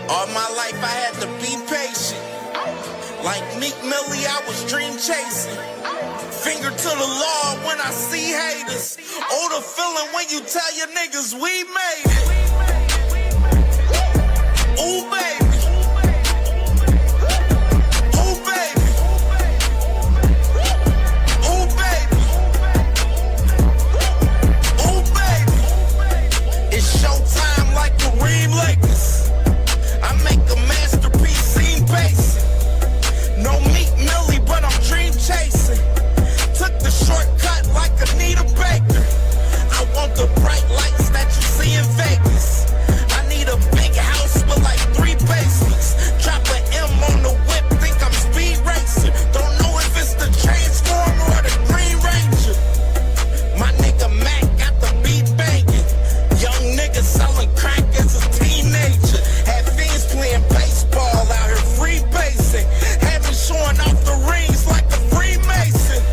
All my life I had to be patient. Like Mbilli, I was dream chasing. Finger to the law when I see haters. Oh, the feeling when you tell your niggas we made it. Ooh, baby. Ooh, baby. Ooh, baby. Ooh, baby. It's showtime like Kareem Lakers. I make a masterpiece, scene basic. No Meek Millie, but I'm dream chasing. Took the shortcut like Anita Baker. I want the bright lights that you see in Vegas. I need a big house with like 3 basements. Drop an M on the whip, think I'm speed racing. Don't know if it's the Transformer or the Green Ranger. My nigga Mac got the beat banging. Young nigga selling crack as a teenager. Had fiends playing baseball out here free basing. Had me showing off the rings like a Freemason.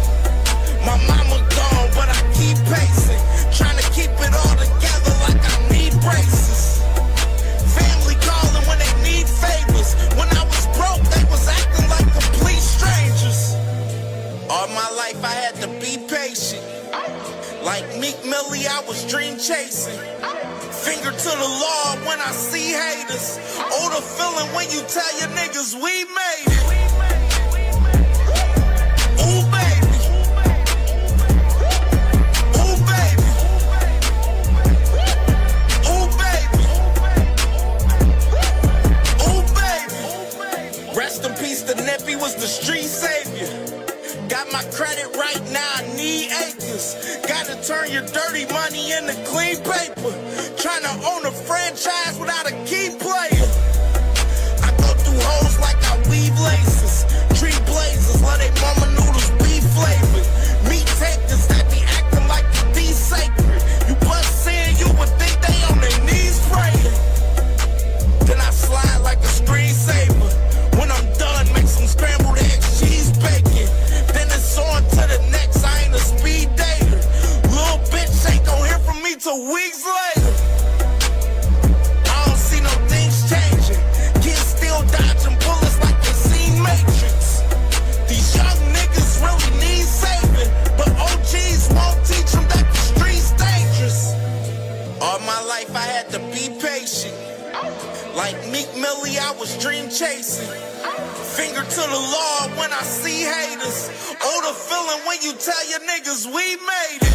My mama gone, but I keep pacing. Trying to keep it all together like I need braces. Family calling when they need favors. When I was broke, they was acting like complete strangers. All my life I had to be patient. Like Meek Millie, I was dream chasing. Finger to the law when I see haters. Oh, the feeling when you tell your niggas we made it. Ooh, baby. Ooh, baby. Ooh, baby. Ooh, baby. Rest in peace, the Nippy was the street savior. Got my credit right now, I need acres. Gotta turn your dirty money into clean paper. Trying to own a franchise without a key player. I go through hoes like I weave laces. Tree blazers, let they mama noodles be flavored. Meat takers that be acting like the D sacred. You bust in, you would think they on their knees praying. Then I slide like a screensaver. When I'm done, make some scrambled eggs, cheese bacon. Then it's on to the next, I ain't a speed dater. Little bitch ain't gon' hear from me till weeks later. I don't see no things changing. Kids still dodging bullets like they seen Matrix. These young niggas really need saving, but OGs won't teach them that the street's dangerous. All my life I had to be patient. Like Meek Millie, I was dream chasing. Finger to the law when I see haters. Oh, the feeling when you tell your niggas we made it.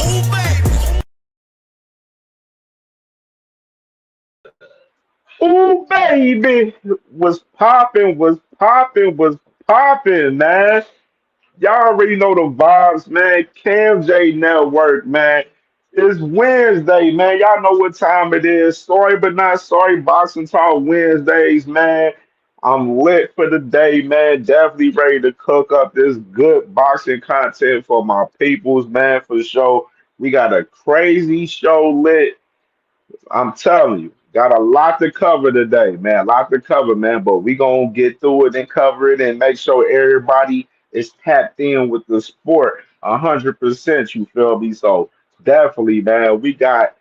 Ooh, baby. Ooh, baby. Was popping, man. Y'all already know the vibes, man. CamJNetwork, man. It's Wednesday, man. Y'all know what time it is. Sorry, but not sorry. Boxing Talk Wednesdays, man. I'm lit for the day, man. Definitely ready to cook up this good boxing content for my peoples, man, for sure. We got a crazy show lit. I'm telling you, got a lot to cover today, man. A lot to cover, man. But we gonna get through it and cover it and make sure everybody is tapped in with the sport 100%. You feel me? So definitely, man. We got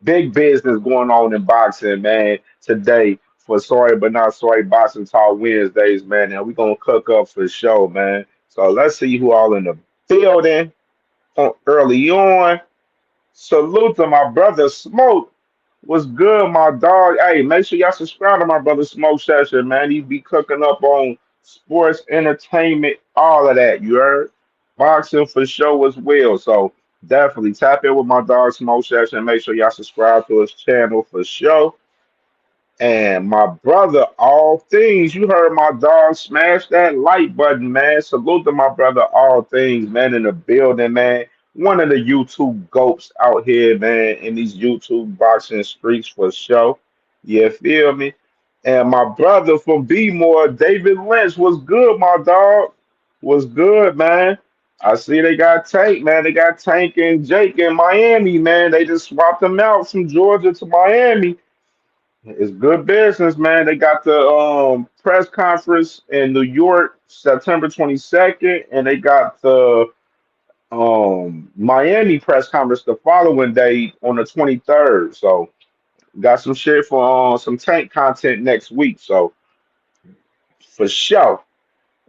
big business going on in boxing, man. Today for Sorry But Not Sorry Boxing Talk Wednesdays, man. And we gonna cook up for sure, man. So let's see who all in the building early on. Salute to my brother Smoke. What's good, my dog? Hey, make sure y'all subscribe to my brother Smoke Session, man. He be cooking up on sports, entertainment, all of that. You heard? Boxing for sure as well. So definitely tap in with my dog Smoke Session. Make sure y'all subscribe to his channel for sure. And my brother, all things, you heard my dog smash that like button, man. Salute to my brother, all things, man, in the building, man. One of the YouTube goats out here, man, in these YouTube boxing streets for sure. You feel me? And my brother from B-More, David Lynch, was good, my dog. Was good, man. I see they got Tank, man. They got Tank and Jake in Miami, man. They just swapped them out from Georgia to Miami. It's good business, man. They got the press conference in New York, September 22nd, and they got the Miami press conference the following day on the 23rd. So Got some shit for some tank content next week. So for sure.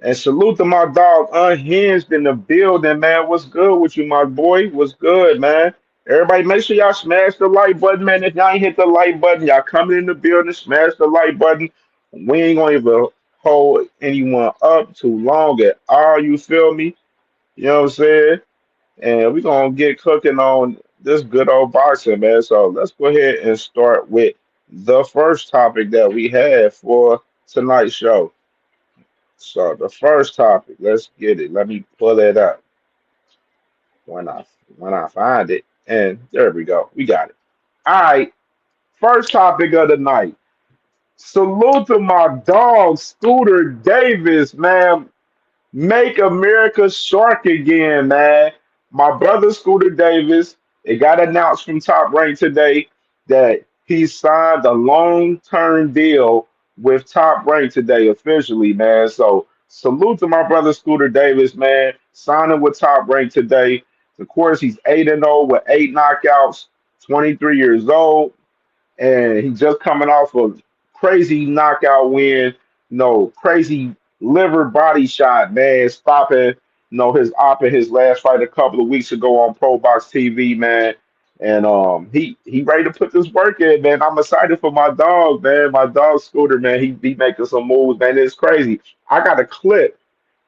And salute to my dog Unhinged in the building, man. What's good with you, my boy? What's good, man? Everybody, make sure y'all smash the like button, man. If y'all ain't hit the like button, y'all coming in the building, smash the like button. We ain't gonna even hold anyone up too long at all. You feel me? You know what I'm saying? And we gonna get cooking on this good old boxing, man. So let's go ahead and start with the first topic that we have for tonight's show. So the first topic, let's get it. Let me pull it up when I find it. And there we go. We got it. All right. First topic of the night. Salute to my dog, Scooter Davis, man. Make America shark again, man. My brother Scooter Davis, it got announced from Top Rank today that he signed a long-term deal with Top Rank today officially, man. So salute to my brother Scooter Davis, man. Signing with Top Rank today. Of course, he's 8-0 with 8 knockouts, 23 years old, and he just coming off a crazy knockout win, crazy liver body shot, man, stopping, his op in his last fight a couple of weeks ago on Pro Box TV, man. And he ready to put this work in, man. I'm excited for my dog, man. My dog Scooter, man. He be making some moves, man. It's crazy. I got a clip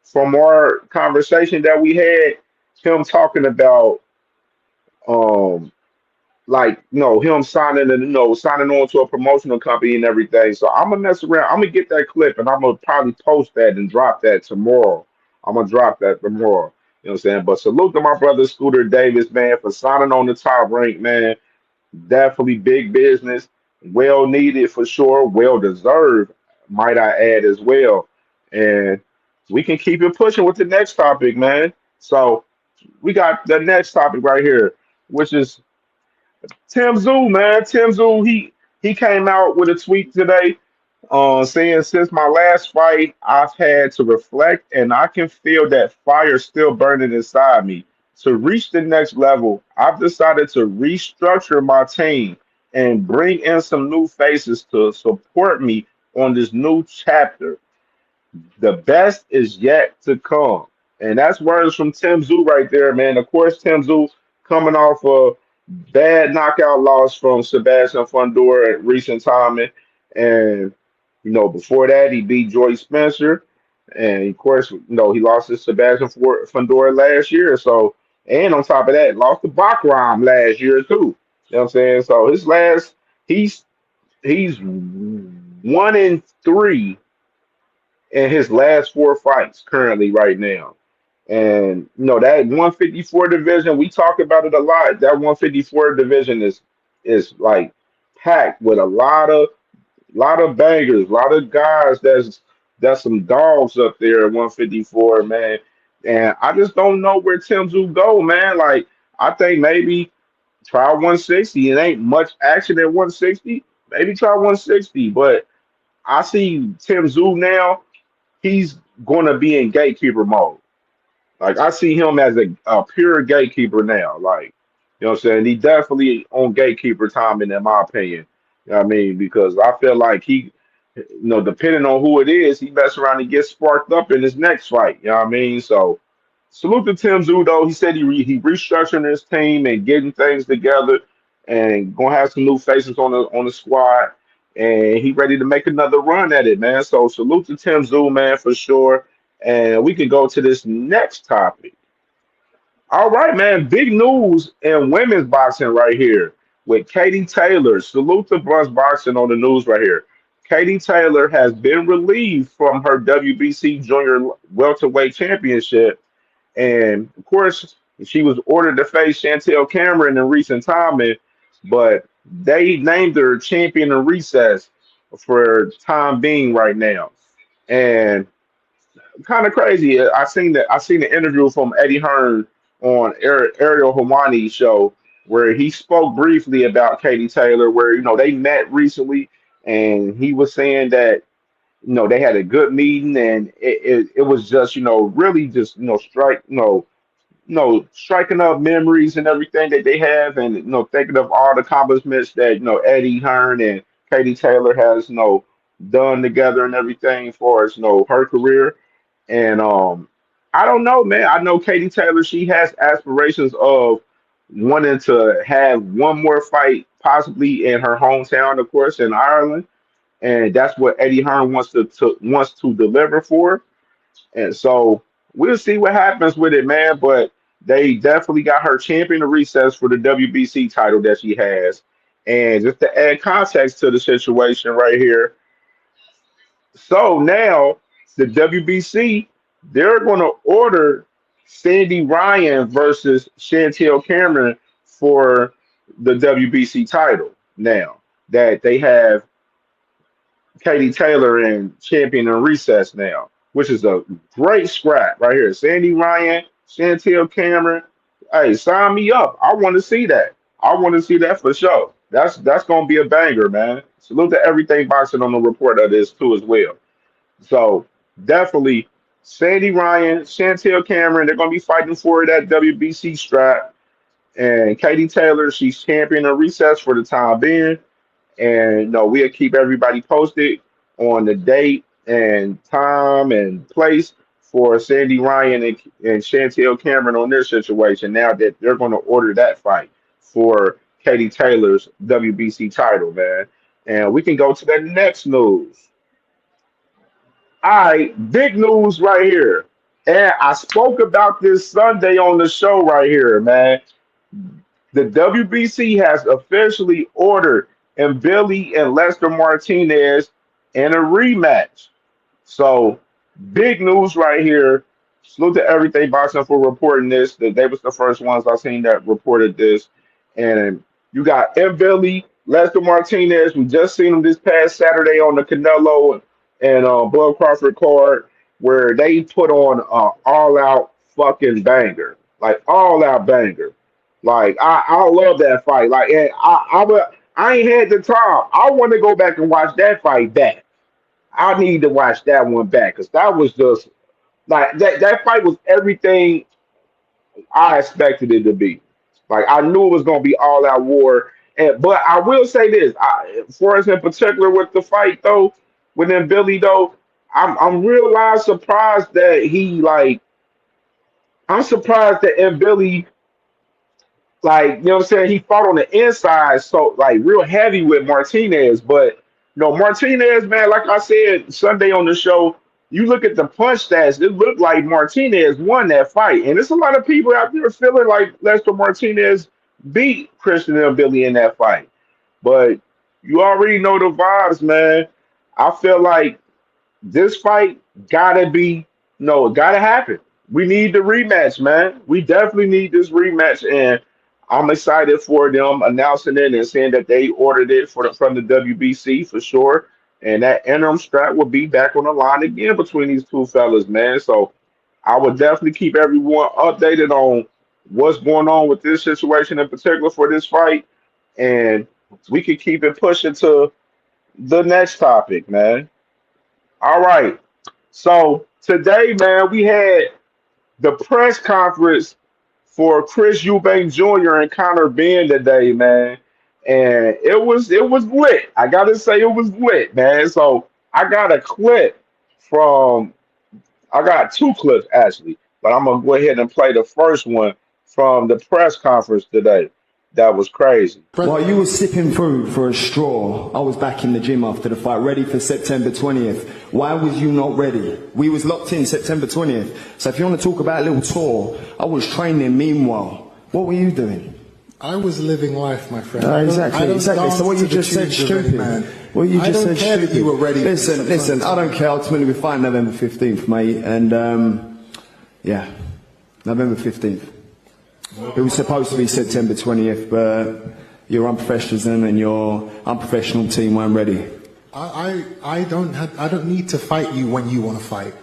from our conversation that we had, him talking about um him signing and signing on to a promotional company and everything. So I'm gonna mess around. I'm gonna get that clip and I'm gonna probably post that and drop that tomorrow. I'm gonna drop that tomorrow. You know what I'm saying? But salute to my brother Scooter Davis, man, for signing on the Top Rank, man. Definitely big business, well needed for sure, well deserved, might I add as well. And we can keep it pushing with the next topic, man. So we got the next topic right here, which is Tszyu, man. Tszyu, he came out with a tweet today, saying since my last fight, I've had to reflect, and I can feel that fire still burning inside me. To reach the next level, I've decided to restructure my team and bring in some new faces to support me on this new chapter. The best is yet to come. And that's words from Tim Tszyu right there, man. Of course, Tim Tszyu coming off a bad knockout loss from Sebastian Fundora at recent timing. And, before that, he beat Joy Spencer. And, of course, he lost to Sebastian Fundora last year. So, and on top of that, lost to Bakram last year, too. You know what I'm saying? So he's he's 1-3 in his last four fights currently right now. And that 154 division, we talk about it a lot. That 154 division is like packed with a lot of bangers, a lot of guys that's some dogs up there at 154, man. And I just don't know where Tim Tszyu go, man. Like I think maybe try 160. It ain't much action at 160. Maybe try 160, but I see Tim Tszyu now. He's going to be in gatekeeper mode. Like I see him as a pure gatekeeper now. Like, you know what I'm saying? He definitely on gatekeeper timing in my opinion. You know what I mean? Because I feel like he, depending on who it is, he mess around and get sparked up in his next fight. You know what I mean? So salute to Tim Tszyu though. He said he restructuring his team and getting things together and gonna have some new faces on the squad. And he ready to make another run at it, man. So salute to Tim Tszyu, man, for sure. And we can go to this next topic. All right, man. Big news in women's boxing right here with Katie Taylor. Salute to Bruns Boxing on the news right here. Katie Taylor has been relieved from her WBC Junior Welterweight Championship. And of course, she was ordered to face Chantel Cameron in recent timing, but they named her champion in recess for time being right now. And kind of crazy. I seen the interview from Eddie Hearn on Ariel Helwani's show where he spoke briefly about Katie Taylor, where they met recently, and he was saying that they had a good meeting, and it was just really just strike striking up memories and everything that they have, and thinking of all the accomplishments that Eddie Hearn and Katie Taylor has done together and everything for as her career. And I don't know, man. I know Katie Taylor. She has aspirations of wanting to have one more fight, possibly in her hometown, of course, in Ireland, and that's what Eddie Hearn wants to deliver for. And so we'll see what happens with it, man. But they definitely got her champion of recess for the WBC title that she has. And just to add context to the situation right here, so now the WBC, they're going to order Sandy Ryan versus Chantel Cameron for the WBC title now that they have Katie Taylor and champion in recess now, which is a great scrap right here. Sandy Ryan, Chantel Cameron. Hey, sign me up. I want to see that. I want to see that for sure. That's gonna be a banger, man. Salute to everything boxing on the report of this too as well. So definitely Sandy Ryan, Chantel Cameron, they're gonna be fighting for that WBC strap. And Katie Taylor, she's champion of recess for the time being. And no, we'll keep everybody posted on the date and time and place for Sandy Ryan and Chantel Cameron on their situation now that they're going to order that fight for Katie Taylor's WBC title, man. And we can go to the next news. All right, big news right here. And I spoke about this Sunday on the show right here, man. The WBC has officially ordered Mbilli and Lester Martinez in a rematch. So big news right here. Salute to Everything Boxing for reporting this. That they was the first ones I seen that reported this. And you got Mbilli, Lester Martinez. We just seen him this past Saturday on the Canelo and Bud Crawford card, where they put on an all-out fucking banger, like all-out banger. Like I love that fight. Like, and I ain't had the time. I want to go back and watch that fight back. I need to watch that one back because that was just like that fight was everything I expected it to be. Like I knew it was gonna be all out war. And but I will say this, for us in particular with the fight though, with Billy though, I'm real surprised that I'm surprised that Billy, like, you know what I'm saying, he fought on the inside, so like real heavy with Martinez. But Martinez, man, like I said Sunday on the show, you look at the punch stats, it looked like Martinez won that fight. And there's a lot of people out there feeling like Lester Martinez beat Christian Billy in that fight. But you already know the vibes, man. I feel like this fight gotta be, no, it gotta happen. We need the rematch, man. We definitely need this rematch, and I'm excited for them announcing it and saying that they ordered it from the WBC for sure. And that interim strap will be back on the line again between these two fellas, man. So I would definitely keep everyone updated on what's going on with this situation in particular for this fight. And we can keep it pushing to the next topic, man. All right. So today, man, we had the press conference for Chris Eubank Jr. and Conor Benn today, man. And it was lit. I gotta say it was lit, man. So I got two clips actually, but I'm gonna go ahead and play the first one from the press conference today. That was crazy. While you were sipping through for a straw, I was back in the gym after the fight, ready for September 20th. Why was you not ready? We was locked in September 20th. So if you want to talk about a little tour, I was training meanwhile. What were you doing? I was living life, my friend. Exactly. So what you just said, stupid. Man. What you just said, care stupid. that you were ready. Listen, I don't care. Ultimately, we fight November 15th, mate. And, yeah, November 15th. It was supposed to be September 20th, but your unprofessionalism and your unprofessional team weren't ready. I don't need to fight you when you want to fight.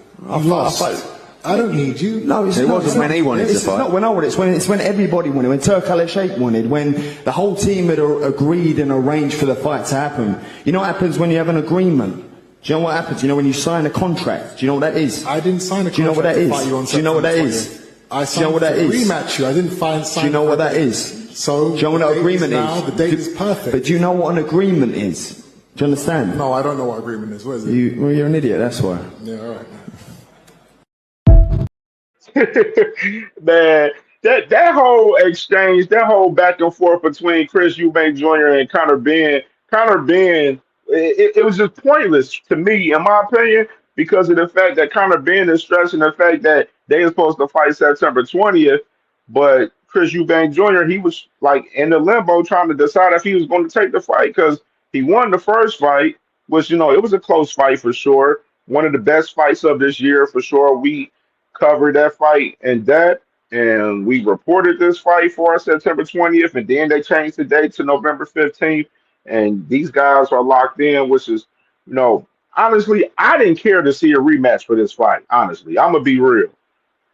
I don't need you. No, it wasn't when he wanted to fight. It's not when I wanted. It's when everybody wanted. When Turk Al-Sheikh wanted. When the whole team had agreed and arranged for the fight to happen. You know what happens when you have an agreement? Do you know what happens? You know when you sign a contract? Do you know what that is? I didn't sign a contract. Do you know what that is? Do you know what that is? I Do you know what that to is? rematch you. I didn't find. Do you know what that is? So do you know what an agreement is? The date is perfect. But do you know what an agreement is? Do you understand? No, I don't know what agreement is. What is it? Well, you're an idiot. That's why. Yeah, all right. Man, that whole exchange, that whole back and forth between Chris Eubank Jr. and Conor Benn, it was just pointless to me, in my opinion, because of the fact that Conor Benn is stressing the fact that they were supposed to fight September 20th, but Chris Eubank Jr., he was like in the limbo trying to decide if he was going to take the fight because he won the first fight, which, it was a close fight for sure. One of the best fights of this year for sure. We covered that fight in depth, and we reported this fight for September 20th, and then they changed the date to November 15th, and these guys are locked in, which is, honestly, I didn't care to see a rematch for this fight, honestly. I'm going to be real.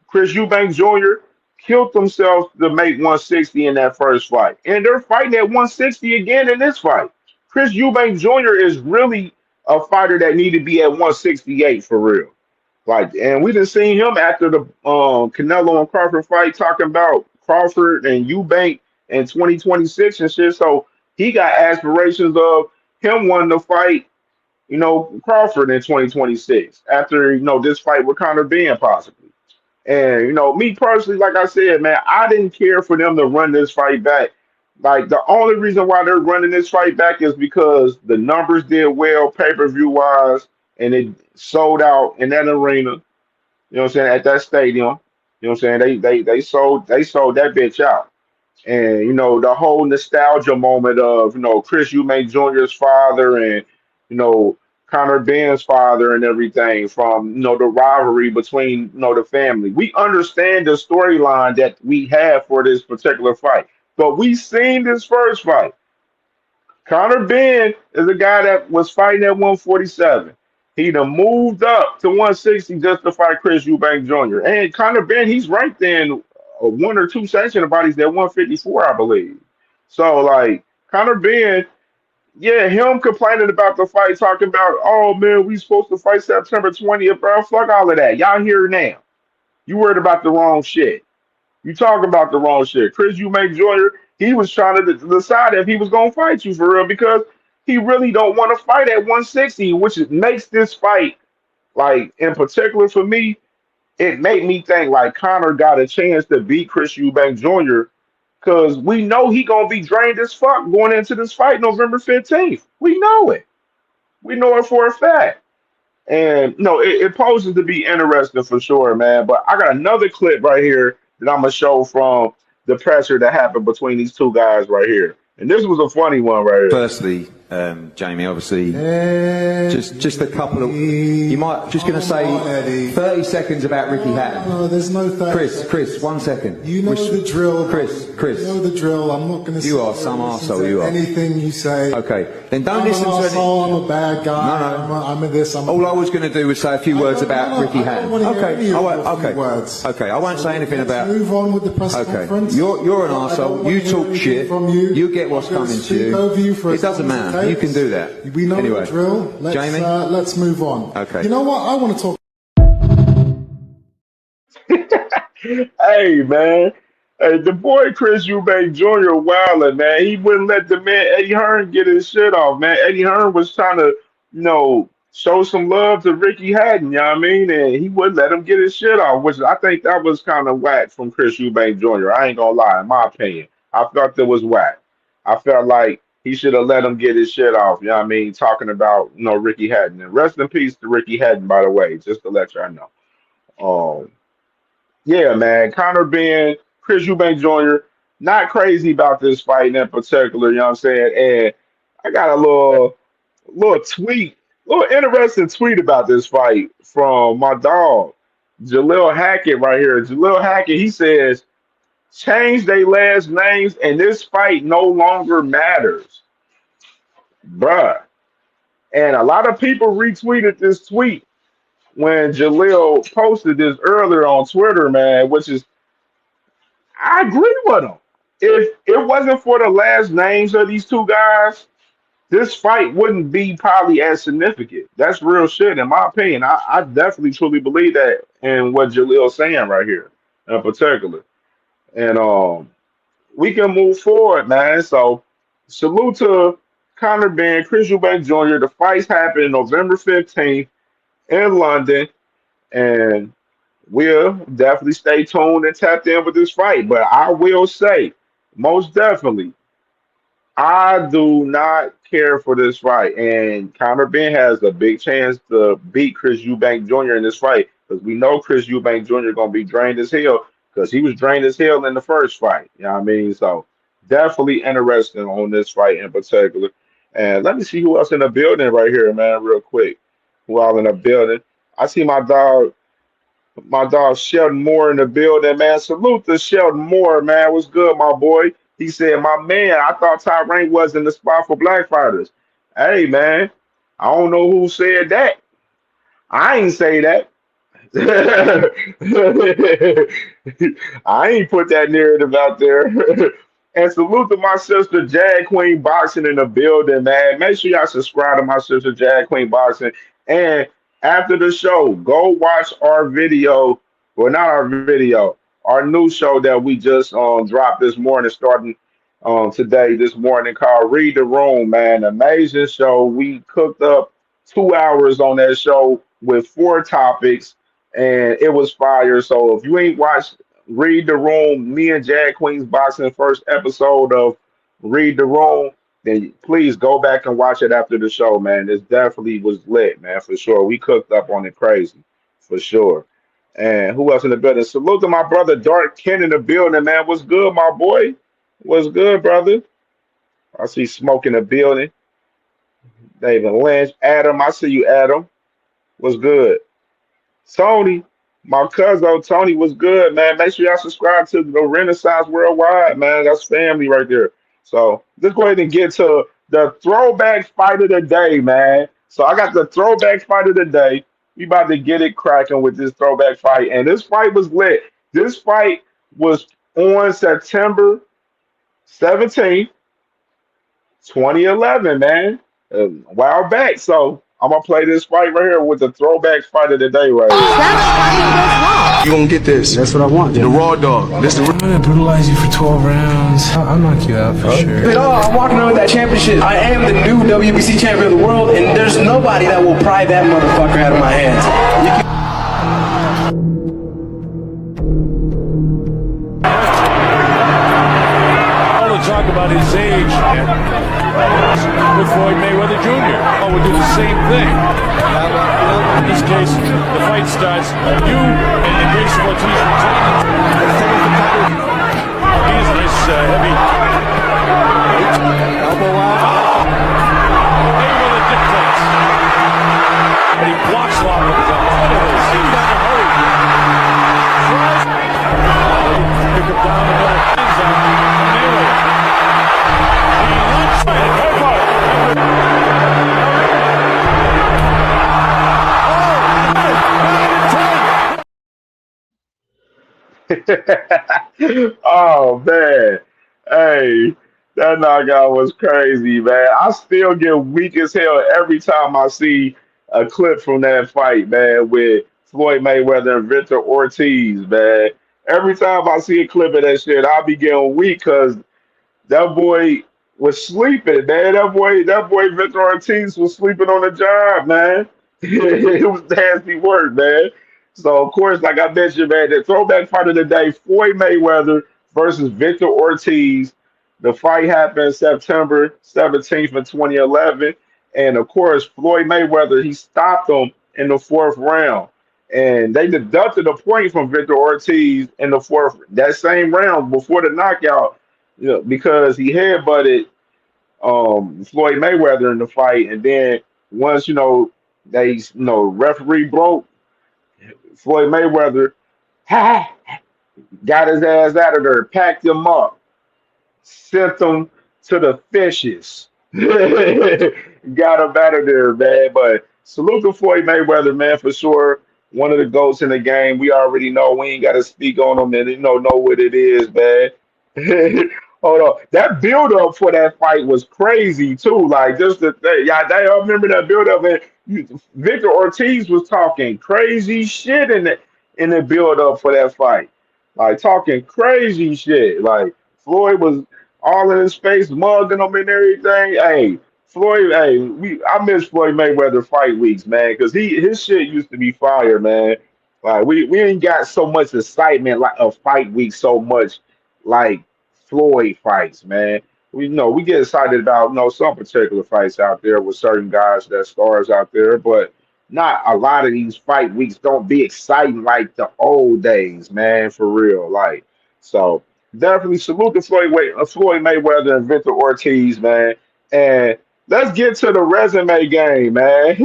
Chris Eubank Jr. killed himself to make 160 in that first fight, and they're fighting at 160 again in this fight. Chris Eubank Jr. is really a fighter that need to be at 168 for real. Like, and we done seen him after the Canelo and Crawford fight talking about Crawford and Eubank in 2026 and shit. So he got aspirations of him wanting to fight, Crawford in 2026 after, this fight with Conor Benn possibly. And, me personally, like I said, man, I didn't care for them to run this fight back. Like, the only reason why they're running this fight back is because the numbers did well pay-per-view wise, and it sold out in that arena. You know what I'm saying? At that stadium. You know what I'm saying? They sold that bitch out. And, the whole nostalgia moment of, Chris Eubank Jr.'s father and, Conor Benn's father and everything from, the rivalry between, the family. We understand the storyline that we have for this particular fight. But we seen this first fight. Conor Benn is a guy that was fighting at 147. He done moved up to 160 just to fight Chris Eubank Jr. And Conor Benn, he's right there in one or two sanction bodies at 154, I believe. So, like, Conor Benn, yeah, him complaining about the fight, talking about, oh, man, we supposed to fight September 20th, bro. Fuck all of that. Y'all here now. You worried about the wrong shit. You talking about the wrong shit. Chris Eubank Jr., he was trying to decide if he was going to fight you for real because he really don't want to fight at 160, which makes this fight, like, in particular for me, it made me think, like, Conor got a chance to beat Chris Eubank Jr. because we know he going to be drained as fuck going into this fight November 15th. We know it. We know it for a fact. And, it poses to be interesting for sure, man. But I got another clip right here that I'm going to show from the pressure that happened between these two guys right here. And this was a funny one right here. Firstly, Jamie, obviously, just a couple of... You might... Just going to say 30 seconds about Ricky Hatton. No, there's no 30 Chris, 1 second. You know the drill. Chris. You know the drill. I'm not going to You are some arsehole, you are. Anything you say. Okay, then don't I'm listen an to arsehole, I'm a bad guy. No. I'm in this. All I was going to do was say a few words about Ricky Hatton. Okay, words. Okay, I won't say anything about... Move on with the press conference. You're an arsehole. You talk shit. You get what's coming to you. It doesn't matter. You can do that. We know the drill. Let's move on. Okay. You know what? I want to talk. Hey, man. Hey, the boy Chris Eubank Jr. wilding, man. He wouldn't let the man Eddie Hearn get his shit off, man. Eddie Hearn was trying to, show some love to Ricky Hatton, you know what I mean? And he wouldn't let him get his shit off, which I think that was kind of whack from Chris Eubank Jr. I ain't gonna lie, in my opinion. I felt that was whack. I felt like he should have let him get his shit off, you know what I mean? Talking about, Ricky Hatton. And rest in peace to Ricky Hatton, by the way, just to let y'all know. Yeah, man, Conor Benn, Chris Eubank Jr., not crazy about this fight in particular, you know what I'm saying? And I got a little interesting tweet about this fight from my dog, Jalil Hackett right here. Jalil Hackett, he says, change their last names and this fight no longer matters. Bruh. And a lot of people retweeted this tweet when Jalil posted this earlier on Twitter, man, which is, I agree with him. If it wasn't for the last names of these two guys, this fight wouldn't be probably as significant. That's real shit, in my opinion. I definitely truly believe that in what Jalil's saying right here. in particular. And we can move forward, man. So salute to Conor Benn, Chris Eubank Jr. The fights happen November 15th in London, and we'll definitely stay tuned and tapped in with this fight. But I will say, most definitely, I do not care for this fight, and Conor Benn has a big chance to beat Chris Eubank Jr. in this fight because we know Chris Eubank Jr. going to be drained as hell because he was drained as hell in the first fight. You know what I mean? So definitely interesting on this fight in particular. And let me see who else in the building right here, man, real quick. Who all in the building? I see my dog Sheldon Moore in the building, man. Salute to Sheldon Moore, man. What's good, my boy? He said, my man, I thought top rank was in the spot for black fighters. Hey, man, I don't know who said that. I ain't say that. I ain't put that narrative out there. And salute to my sister Jag Queen Boxing in the building, man. Make sure y'all subscribe to my sister Jag Queen Boxing. And after the show, go watch our video. Well, not our video, our new show that we just dropped this morning, starting today, this morning, called Read the Room, man. Amazing show. We cooked up 2 hours on that show with 4 topics, and it was fire. So if you ain't watched Read the Room, me and Jag Queen's Boxing first episode of Read the Room, then please go back and watch it after the show, man. This definitely was lit, man, for sure. We cooked up on it crazy, for sure. And who else in the building? Salute to my brother Dark Ken in the building, man. What's good, my boy? What's good, brother? I see Smoke in the building. David Lynch. Adam, I see you, Adam. What's good? Tony, my cousin Tony, was good, man. Make sure y'all subscribe to the Renaissance Worldwide, man. That's family right there. So let's go ahead and get to the throwback fight of the day, man. So I got the throwback fight of the day. We about to get it cracking with this throwback fight. And this fight was lit. This fight was on September 17th, 2011, man. A while back. So I'm going to play this fight right here with the throwback fight of the day right here. You gonna get this. That's what I want. The raw dog. This the I'm gonna brutalize you for 12 rounds. I'll knock you out for sure. No, I'm walking around with that championship. I am the new WBC champion of the world, and there's nobody that will pry that motherfucker out of my hands. All the talk about his age with Floyd Mayweather Jr. Would do the same thing. In this case, the fight starts. You and Grayson Ortiz retain. He's this heavy elbow out. Mayweather dictates. And he blocks long with his elbow. Look at this. He's got to hurry. Pick him down the middle. Mayweather. He lunges and headbutt. Oh man, hey, that knockout was crazy, man. I still get weak as hell every time I see a clip from that fight, man, with Floyd Mayweather and Victor Ortiz, man. Every time I see a clip of that shit, I'll be getting weak because that boy was sleeping, man. That boy Victor Ortiz was sleeping on the job, man. It was nasty work, man. So of course, like I mentioned, man, the throwback fight of the day, Floyd Mayweather versus Victor Ortiz. The fight happened September 17th of 2011. And of course, Floyd Mayweather, he stopped him in the 4th round. And they deducted a point from Victor Ortiz in the 4th, that same round before the knockout, because he headbutted Floyd Mayweather in the fight. And then once, referee broke, Floyd Mayweather got his ass out of there, packed him up, sent him to the fishes. Got him out of there, man. But salute to Floyd Mayweather, man, for sure. One of the GOATs in the game. We already know. We ain't got to speak on him and know what it is, man. Hold on. That build-up for that fight was crazy, too. Like, just the thing. Y'all remember that build-up? And Victor Ortiz was talking crazy shit in the build-up for that fight. like talking crazy shit. Like Floyd was all in his face, mugging him and everything. Hey, Floyd, hey, I miss Floyd Mayweather fight weeks, man, because his shit used to be fire, man. Like we ain't got so much excitement like a fight week so much like Floyd fights, man. We get excited about some particular fights out there with certain guys that stars out there, but not a lot of these fight weeks don't be exciting like the old days, man, for real. Like, so definitely salute to Floyd Mayweather and Victor Ortiz, man. And let's get to the resume game, man.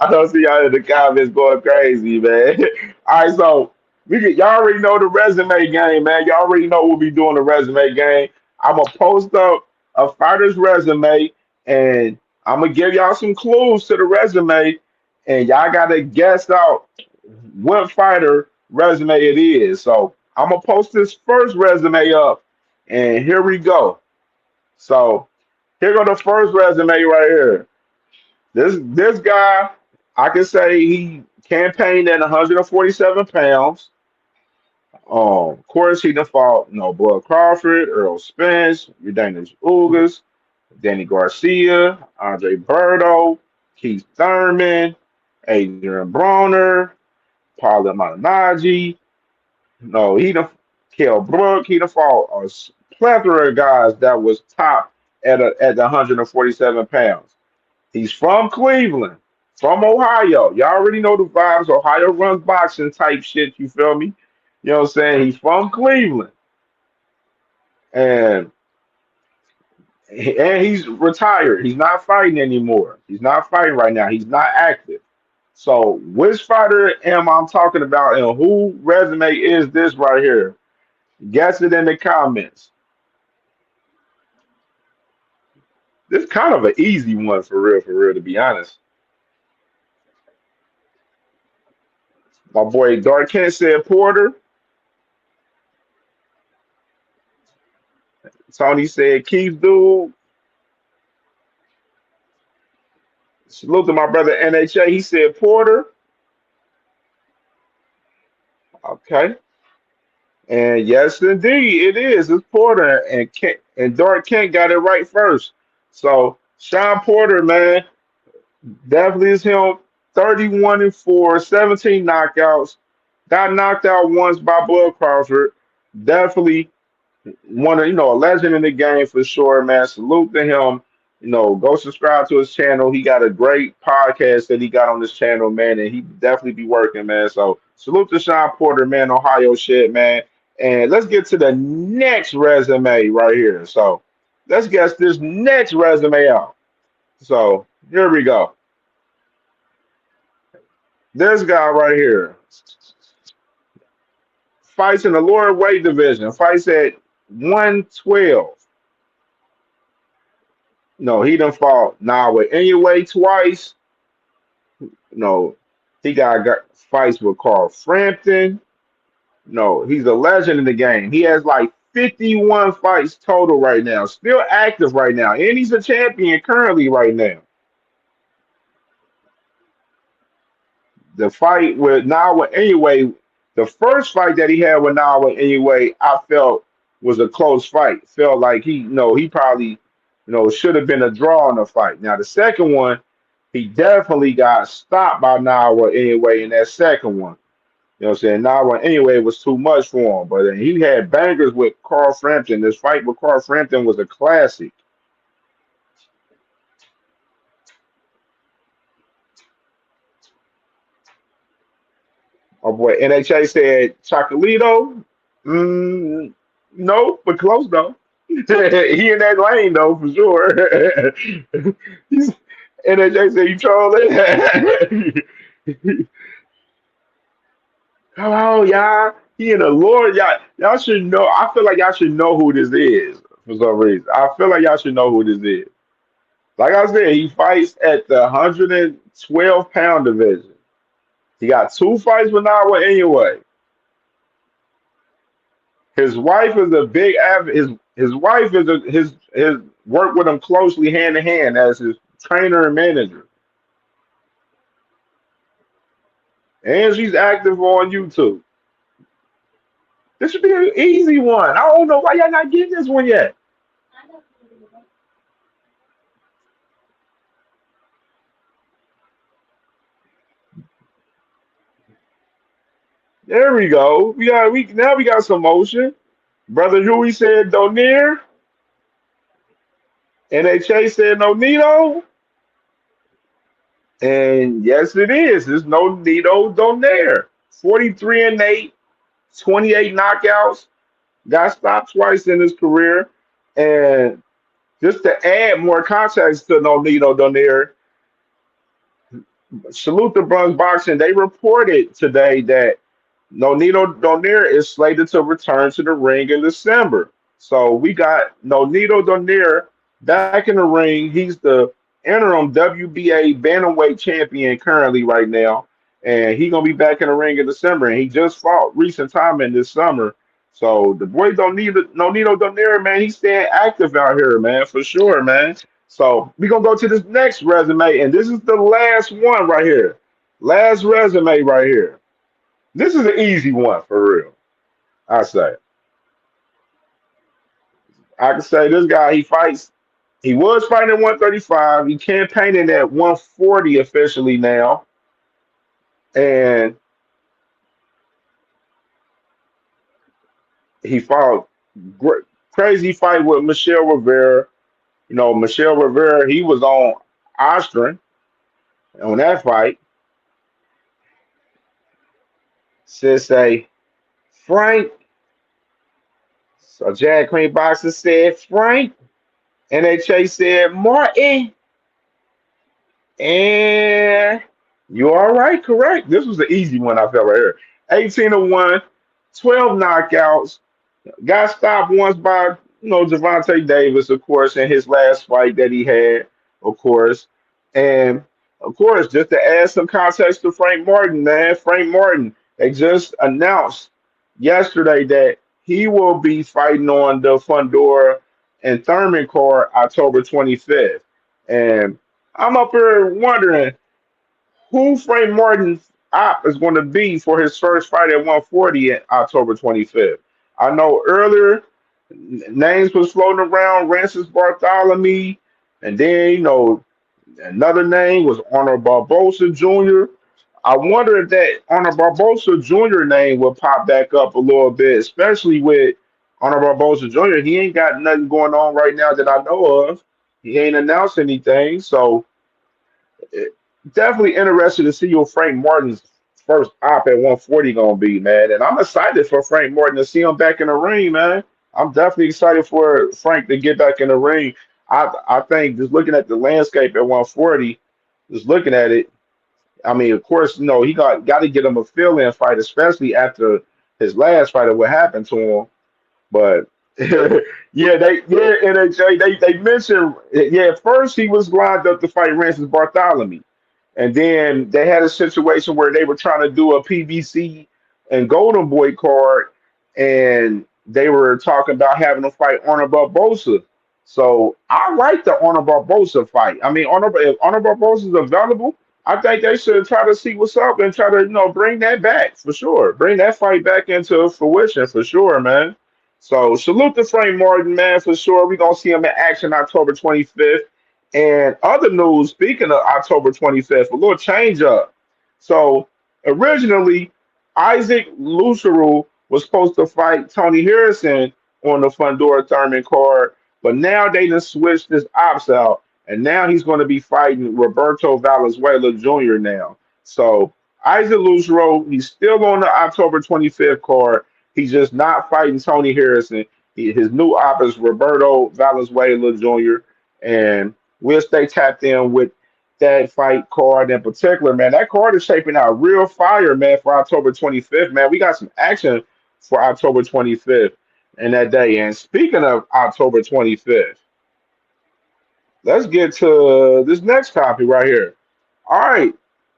I don't see y'all in the comments going crazy, man. All right, so y'all already know the resume game, man. Y'all already know we'll be doing the resume game. I'm gonna post up a fighter's resume, and I'm gonna give y'all some clues to the resume, and y'all gotta guess out what fighter resume it is. So I'm gonna post this first resume up, and here we go. So here go the first resume right here. This guy, I can say he campaigned at 147 pounds. Of course, he done fought Bud Crawford, Earl Spence, Udanis Ugas, Danny Garcia, Andre Berto, Keith Thurman, Adrian Broner, Paula Malignaggi. No, he done Kell Brook. He done fought a plethora of guys that was top at the 147 pounds. He's from Cleveland, from Ohio. Y'all already know the vibes. Ohio runs boxing type shit. You feel me? You know what I'm saying? He's from Cleveland, and he's retired. He's not fighting anymore. He's not fighting right now. He's not active. So, which fighter am I talking about, and who resume is this right here? Guess it in the comments. This is kind of an easy one for real, to be honest. My boy Dark Kent said Porter. Tony said Keith Dude. Salute to my brother NHA. He said Porter. Okay. And yes, indeed, it is. It's Porter, and Dark Kent got it right first. So Sean Porter, man, definitely is him. 31-4, 17 knockouts. Got knocked out once by Bud Crawford. Definitely one of a legend in the game for sure, man. Salute to him. Go subscribe to his channel. He got a great podcast that he got on this channel, man, and he definitely be working, man. So salute to Sean Porter, man, Ohio shit, man. And let's get to the next resume right here. So let's guess this next resume out. So here we go. This guy right here fights in the lower weight division, fights at 112. No, he done fought Nawa anyway twice. No, he got fights with Carl Frampton. No, he's a legend in the game. He has like 51 fights total right now, still active right now, and he's a champion currently right now. The fight with Nawa anyway, the first fight that he had with Nawa anyway, I felt was a close fight. Felt like he probably should have been a draw in the fight. Now the second one, he definitely got stopped by Nawa anyway in that second one. You know what I'm saying? Nawa anyway was too much for him. But then he had bangers with Carl Frampton. This fight with Carl Frampton was a classic. Oh boy, NHA said Chocolito. No, but close though. He in that lane though for sure. NHA said you trolling. Hello, y'all. He in the Lord. Y'all should know. I feel like y'all should know who this is for some reason. I feel like y'all should know who this is. Like I said, he fights at the 112-pound division. He got 2 fights with Nawa anyway. His wife is a big his wife is his worked with him closely hand in hand as his trainer and manager. And she's active on YouTube. This should be an easy one. I don't know why y'all not getting this one yet. There we go. We got some motion. Brother Huey said Donir. NHA said no Nito. And yes, it is. There's no Nito Donaire. 43 and 8, 28 knockouts. Got stopped twice in his career. And just to add more context to no Nito Donaire, Salute the Bronx Boxing. They reported today that Nonito Donaire is slated to return to the ring in December. So we got Nonito Donaire back in the ring. He's the interim WBA bantamweight champion currently right now, and he's gonna be back in the ring in December. And he just fought recent time in this summer. So the boy Nonito Donaire, man, he's staying active out here, man, for sure, man. So we're gonna go to this next resume, and this is the last one right here. Last resume right here. This is an easy one for real. I say. I can say this guy, he fights. He was fighting at 135. He campaigning at 140 officially now. And he fought crazy fight with Michelle Rivera. You know, Michelle Rivera, he was on Ostrin on that fight. Says say, Frank. So Jack Queen Boxer said Frank. NHA said Martin. And you all right, correct. This was the easy one I felt right here. 18-1, 12 knockouts. Got stopped once by, Javante Davis, of course, in his last fight that he had, of course. And, of course, just to add some context to Frank Martin, man, Frank Martin, they just announced yesterday that he will be fighting on the Fundora and Thurman card October 25th. And I'm up here wondering who Frank Martin's op is going to be for his first fight at 140 at October 25th. I know earlier names was floating around, Rancis Bartholomew, and then, another name was Honor Barbosa Jr. I wonder if that Honor Barbosa Jr. name will pop back up a little bit, especially with Honor Barbosa Jr. He ain't got nothing going on right now that I know of. He ain't announced anything, so definitely interested to see what Frank Martin's first op at 140 gonna be, man. And I'm excited for Frank Martin to see him back in the ring, man. I'm definitely excited for Frank to get back in the ring. I think just looking at the landscape at 140, just looking at it, I mean, of course, he got to get him a fill-in fight, especially after his last fight of what happened to him. But NHA, they mentioned, at first he was lined up to fight Rancis Bartholomew. And then they had a situation where they were trying to do a PBC and Golden Boy card, and they were talking about having him fight Honor Barbosa. So I like the Honor Barbosa fight. I mean, if Honor Barbosa is available, I think they should try to see what's up and try to, bring that back for sure. Bring that fight back into fruition for sure, man. So salute to Frank Martin, man, for sure. We're going to see him in action October 25th. And other news, speaking of October 25th, a little change up. So originally, Isaac Lucero was supposed to fight Tony Harrison on the Fundora Thurman card, but now they just switched his ops out, and now he's going to be fighting Roberto Valenzuela Jr. now. So Isaac Lucero, he's still on the October 25th card. He's just not fighting Tony Harrison. His new op is Roberto Valenzuela Jr., and we'll stay tapped in with that fight card in particular, man. That card is shaping out real fire, man, for October 25th, man. We got some action for October 25th and that day. And speaking of October 25th, let's get to this next topic right here. All right.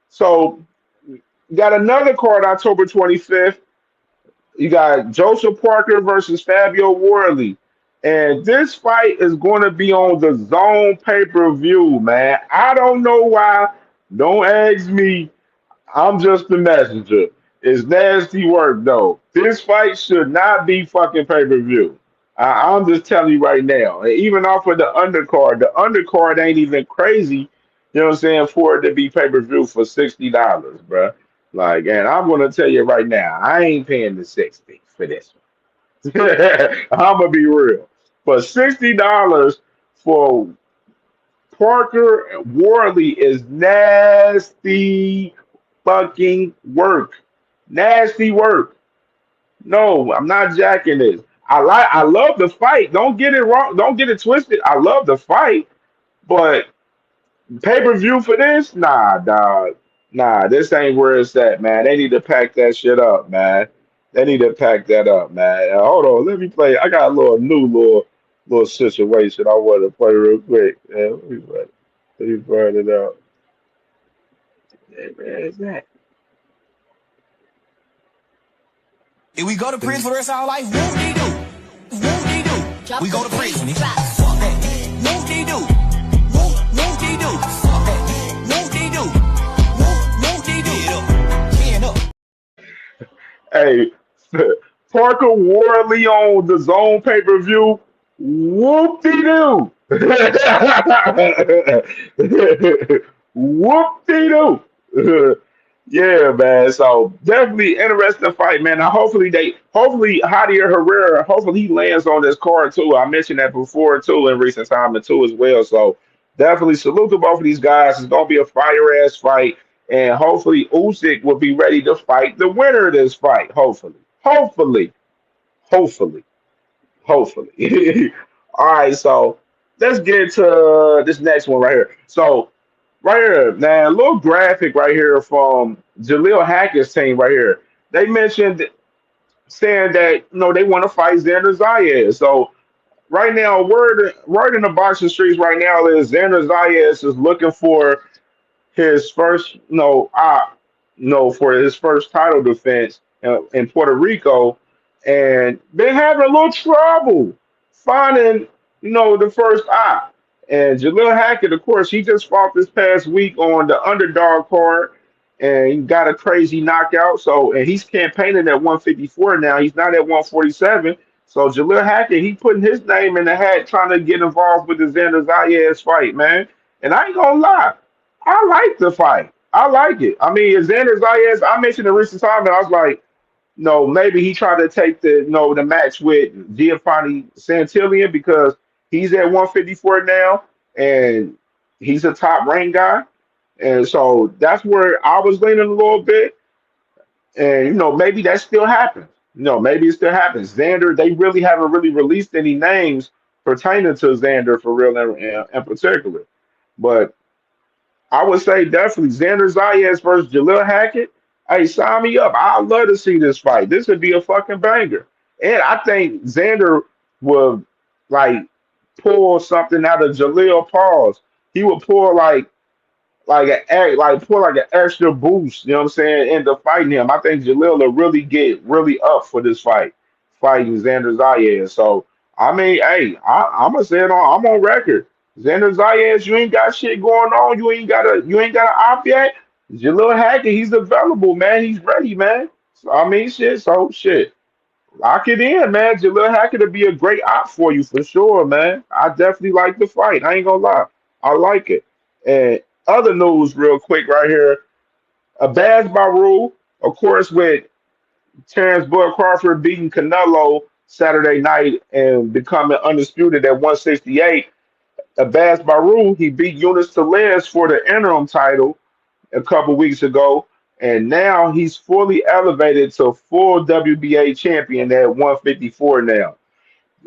So you got another card October 25th. You got Joseph Parker versus Fabio Wardley. And this fight is going to be on the Zone pay-per-view, man. I don't know why. Don't ask me. I'm just the messenger. It's nasty work, though. This fight should not be fucking pay-per-view. I'm just telling you right now. And even off of the undercard ain't even crazy, you know what I'm saying, for it to be pay-per-view for $60, bruh. Like, and I'm gonna tell you right now, I ain't paying the 60 for this one. I'm gonna be real. For $60 for Parker Wardley is nasty fucking work. Nasty work. No, I'm not jacking this. I love the fight. Don't get it wrong. Don't get it twisted. I love the fight, but pay-per-view for this? Nah, dog. Nah, this ain't where it's at, man. They need to pack that shit up, man. They need to pack that up, man. Hold on, let me play. I got a little situation I want to play real quick. Let me burn it out. Hey, where is that? If we go to prison for the rest of our life, whoop-de-doo. Whoop-de-doo. We go to prison. Fuck that. Whoop-de-doo. Whoop-de-doo. Fuck that. Whoop-de-doo. Hey, Parker Wardley on the Zone pay-per-view. Whoop-de-doo. Whoop-de-doo. Yeah, man. So definitely interesting fight, man. Now hopefully Javier Herrera, hopefully he lands on this card too. I mentioned that before too in recent time too as well. So definitely salute to both of these guys. It's gonna be a fire ass fight, and hopefully Usyk will be ready to fight the winner of this fight. Hopefully, hopefully, hopefully. All right, so let's get to this next one right here. So right here, man, a little graphic right here from Jalil Hackett's team right here. They mentioned saying that they want to fight Xander Zayas. So right now, word in the boxing streets right now is Xander Zayas is looking for his first, for his first title defense in Puerto Rico, and been having a little trouble finding, the first eye. And Jalil Hackett, of course, he just fought this past week on the underdog card, and he got a crazy knockout. So, and he's campaigning at 154 now. He's not at 147. So Jalil Hackett, he putting his name in the hat, trying to get involved with the Xander Zayas fight, man. And I ain't gonna lie. I like the fight. I like it. I mean, Xander Zayas, I mentioned in recent time, and I was like, no, maybe he tried to take the match with Giovanni Santillan because he's at 154 now, and he's a top ranked guy. And so that's where I was leaning a little bit. And maybe that still happens. Maybe it still happens. Xander, they really haven't really released any names pertaining to Xander for real in particular. But I would say definitely Xander Zayas versus Jalil Hackett. Hey, sign me up. I'd love to see this fight. This would be a fucking banger. And I think Xander will like pull something out of Jalil Paws. He would pull pull like an extra boost, you know what I'm saying, into fighting him. I think Jalil will really get really up for this fight, fighting Xander Zayas. So I mean, hey, I'm gonna say it I'm on record. Xander Zayas, you ain't got shit going on. You ain't got an op yet. Jalil Hackett, he's available, man. He's ready, man. So I mean, shit. Lock it in, man. Jalil Hackett would be a great op for you for sure, man. I definitely like the fight. I ain't gonna lie. I like it. And other news, real quick, right here. A basketball rule, of course, with Terrence Bud Crawford beating Canelo Saturday night and becoming undisputed at 168. A basketball rule, he beat Eunice Telez for the interim title a couple weeks ago, and now he's fully elevated to full WBA champion at 154 now.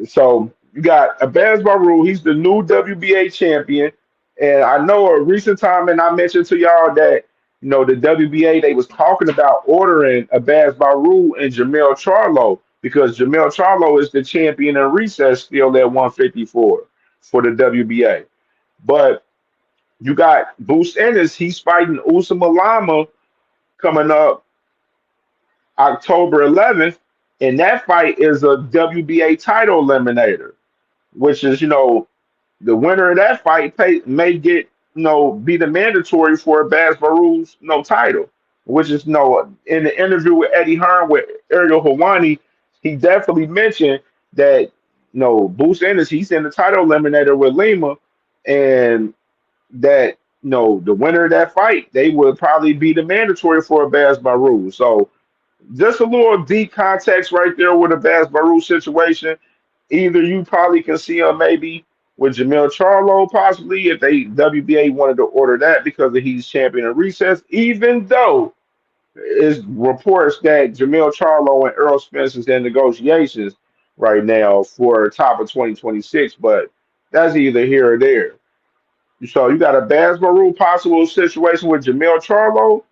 So you got a basketball rule. He's the new WBA champion. And I know a recent time, and I mentioned to y'all that, the WBA, they was talking about ordering a basketball rule in Jamel Charlo because Jamel Charlo is the champion in recess still at 154 for the WBA. But you got Boost Ennis, he's fighting Usama Lama coming up October 11th, and that fight is a WBA title eliminator, which is, the winner of that fight may get, be the mandatory for a basketball rules, title, which is in the interview with Eddie Hearn with Ariel Helwani, he definitely mentioned that Boots Ennis, he's in the title eliminator with Lima, and that the winner of that fight, they would probably be the mandatory for a Baz Baru. So just a little deep context right there with a Baz Baru situation. Either you probably can see him maybe with Jamil Charlo, possibly if they WBA wanted to order that because he's champion in recess, even though it's reports that Jamil Charlo and Earl Spence is in negotiations right now for top of 2026, but that's either here or there. So you got a Baz Baru possible situation with Jamil Charlo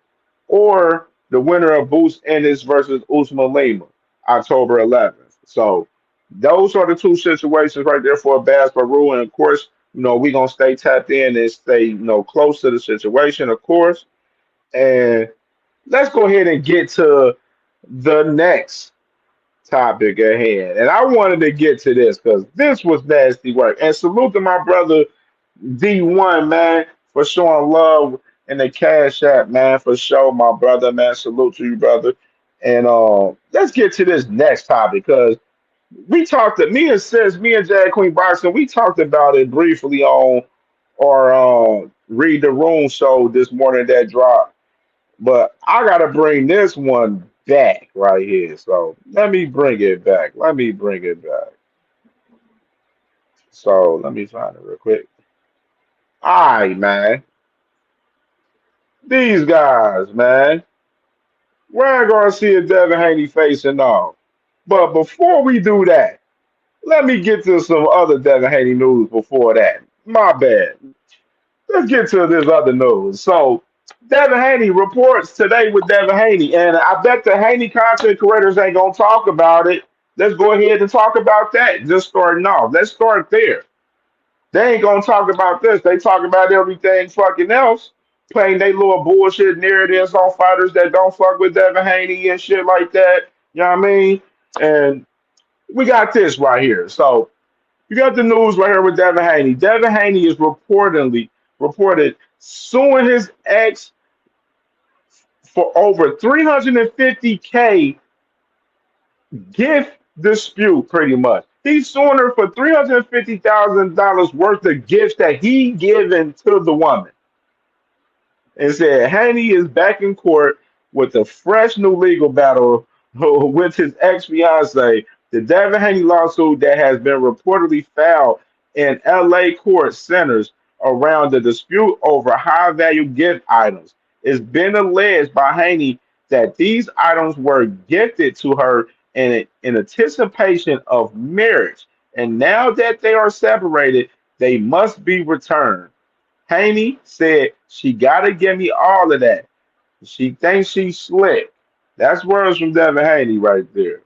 or the winner of Boots Ennis versus Usman Lima, October 11th. So those are the two situations right there for Baz Baru. And of course, we're going to stay tapped in and stay, close to the situation, of course. And let's go ahead and get to the next topic at hand. And I wanted to get to this because this was nasty work. And salute to my brother D1, man, for showing love in the Cash App, man, for sure, my brother, man. Salute to you, brother. And let's get to this next topic because me and Jad Queen Boxing, we talked about it briefly on our Read the Room show this morning that dropped. But I gotta bring this one back right here. So let me bring it back. So let me find it real quick. All right, man. These guys, man. We're gonna see a Devin Haney facing off. But before we do that, let me get to some other Devin Haney news before that. My bad. Let's get to this other news. So Devin Haney reports today with Devin Haney, and I bet the Haney content creators ain't gonna talk about it. Let's go ahead and talk about that. Just starting off. Let's start there. They ain't gonna talk about this. They talk about everything fucking else, playing they little bullshit narratives on fighters that don't fuck with Devin Haney and shit like that. You know what I mean? And we got this right here. So you got the news right here with Devin Haney. Devin Haney is reported suing his ex for over 350K gift dispute, pretty much. He's suing her for $350,000 worth of gifts that he given to the woman. And said Haney is back in court with a fresh new legal battle with his ex-fiance. The Devin Haney lawsuit that has been reportedly filed in LA court centers around the dispute over high-value gift items. It's been alleged by Haney that these items were gifted to her in anticipation of marriage, and now that they are separated, they must be returned. Haney said she gotta give me all of that. She thinks she's slick. That's words from Devin Haney right there.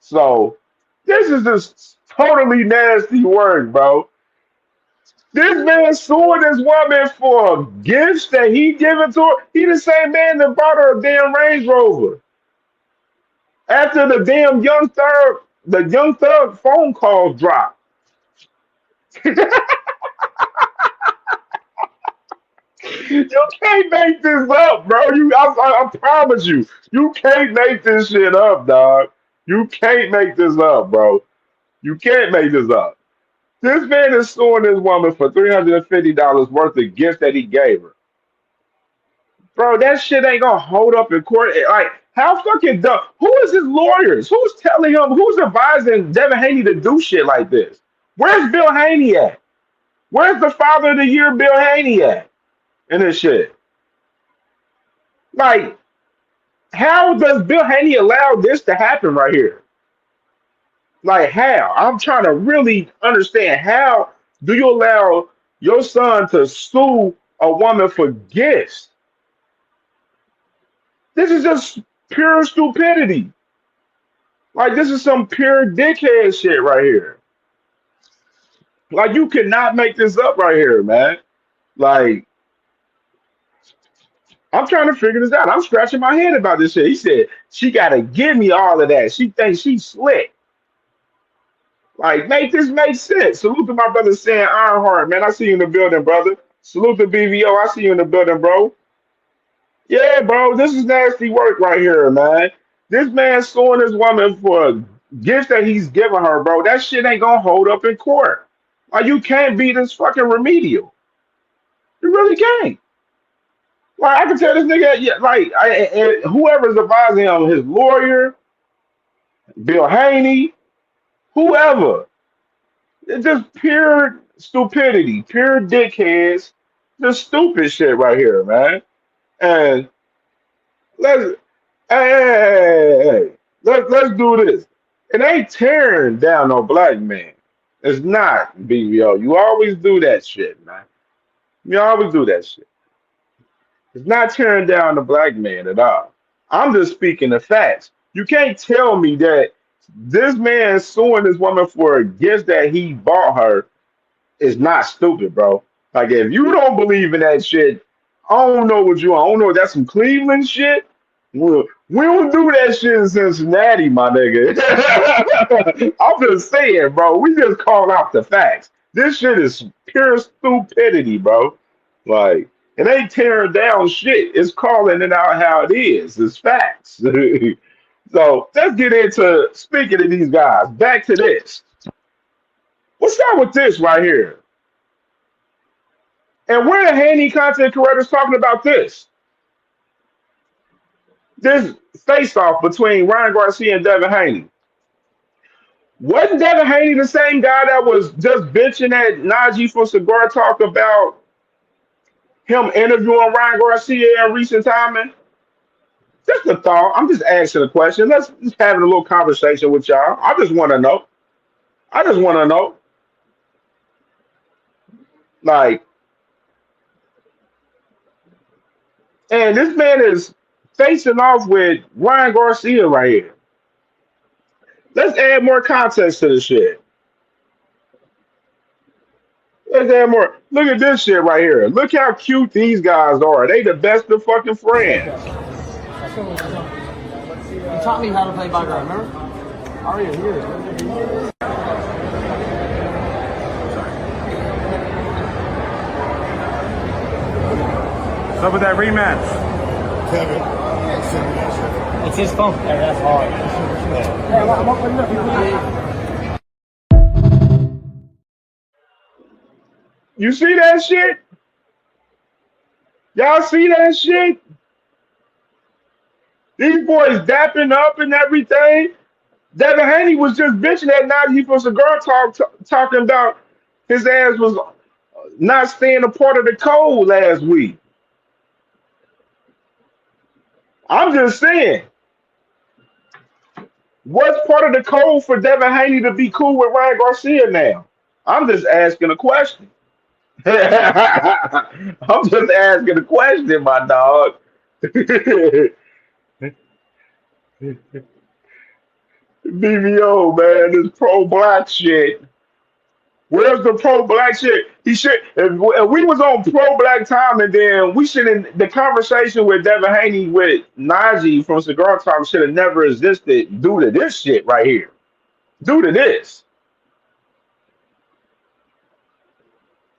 So this is just totally nasty work, bro. This man suing this woman for gifts that he given to her. He the same man that bought her a damn Range Rover. After the damn Young Thug phone call dropped. You can't make this up, bro. I promise you, you can't make this shit up, dog. You can't make this up, bro. You can't make this up. This man is suing this woman for $350 worth of gifts that he gave her. Bro, that shit ain't gonna hold up in court. Like, how fucking dumb? Who is his lawyers? Who's telling him? Who's advising Devin Haney to do shit like this? Where's Bill Haney at? Where's the Father of the Year Bill Haney at? And this shit. Like, how does Bill Haney allow this to happen right here? Like, how? I'm trying to really understand. How do you allow your son to sue a woman for gifts? This is just pure stupidity. Like, this is some pure dickhead shit right here. Like, you cannot make this up right here, man. Like, I'm trying to figure this out. I'm scratching my head about this shit. He said, she got to give me all of that. She thinks she's slick. Like, make this make sense. Salute to my brother Sam Ironheart, man. I see you in the building, brother. Salute to BVO. I see you in the building, bro. Yeah, bro, this is nasty work right here, man. This man suing this woman for gifts that he's giving her, bro. That shit ain't gonna hold up in court. Like you can't be this fucking remedial. You really can't. Like I can tell this nigga, yeah, like whoever's advising him, his lawyer, Bill Haney, whoever, it's just pure stupidity, pure dickheads, just stupid shit right here, man. And let's hey, let's do this. It ain't tearing down no black man. It's not, BBO. You always do that shit, man. You always do that shit. It's not tearing down the black man at all. I'm just speaking the facts. You can't tell me that this man suing this woman for a gift that he bought her is not stupid, bro. Like if you don't believe in that shit, I don't know what you. I don't know. That's some Cleveland shit. We don't do that shit in Cincinnati, my nigga. I'm just saying, bro. We just call out the facts. This shit is pure stupidity, bro. Like it ain't tearing down shit. It's calling it out how it is. It's facts. So let's get into speaking of these guys. Back to this. What's up with this right here? And where the Haney content creators talking about this? This face-off between Ryan Garcia and Devin Haney. Wasn't Devin Haney the same guy that was just bitching at Najee for Cigar Talk about him interviewing Ryan Garcia in recent timing? Just a thought. I'm just asking a question. Let's just having a little conversation with y'all. I just want to know. I just want to know. Like, and this man is facing off with Ryan Garcia right here. Let's add more context to the shit. Let's add more. Look at this shit right here. Look how cute these guys are. They the best of fucking friends. You taught me how to play background, remember? Are you here? What's up with that rematch? Kevin. It's his phone. Hey, that's hard. You see that shit? Y'all see that shit? These boys dapping up and everything. Devin Haney was just bitching at Najee for Cigar Talk, talking about his ass was not staying a part of the code last week. I'm just saying, what's part of the code for Devin Haney to be cool with Ryan Garcia now? I'm just asking a question. I'm just asking a question, my dog. BBO, man, this pro-black shit. Where's the pro-black shit? He should. If we was on pro-black time, and then we shouldn't. The conversation with Devin Haney with Najee from Cigar Talk should have never existed due to this shit right here. Due to this.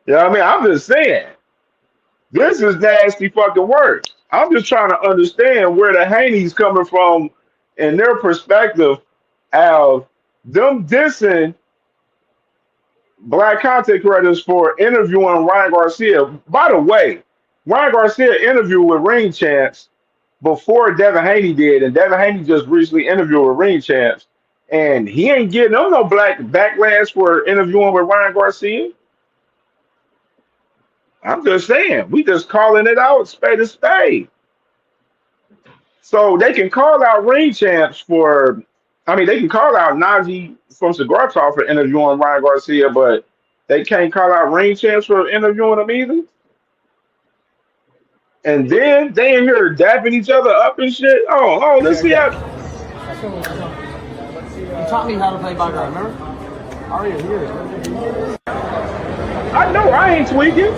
You know what I mean? I'm just saying. This is nasty fucking work. I'm just trying to understand where the Haney's coming from in their perspective of them dissing black content creators for interviewing Ryan Garcia. By the way, Ryan Garcia interviewed with Ring Champs before Devin Haney did, and Devin Haney just recently interviewed with Ring Champs, and he ain't getting them no black backlash for interviewing with Ryan Garcia. I'm just saying, we just calling it out, spade to spade. So they can call out Ring Champs for, I mean, they can call out Najee from Cigar Talk for interviewing Ryan Garcia, but they can't call out Ring Champs for interviewing him either. And then they in here dapping each other up and shit. Oh, let's see how. You taught me how to play background, remember? Are you here? I know I ain't tweaking.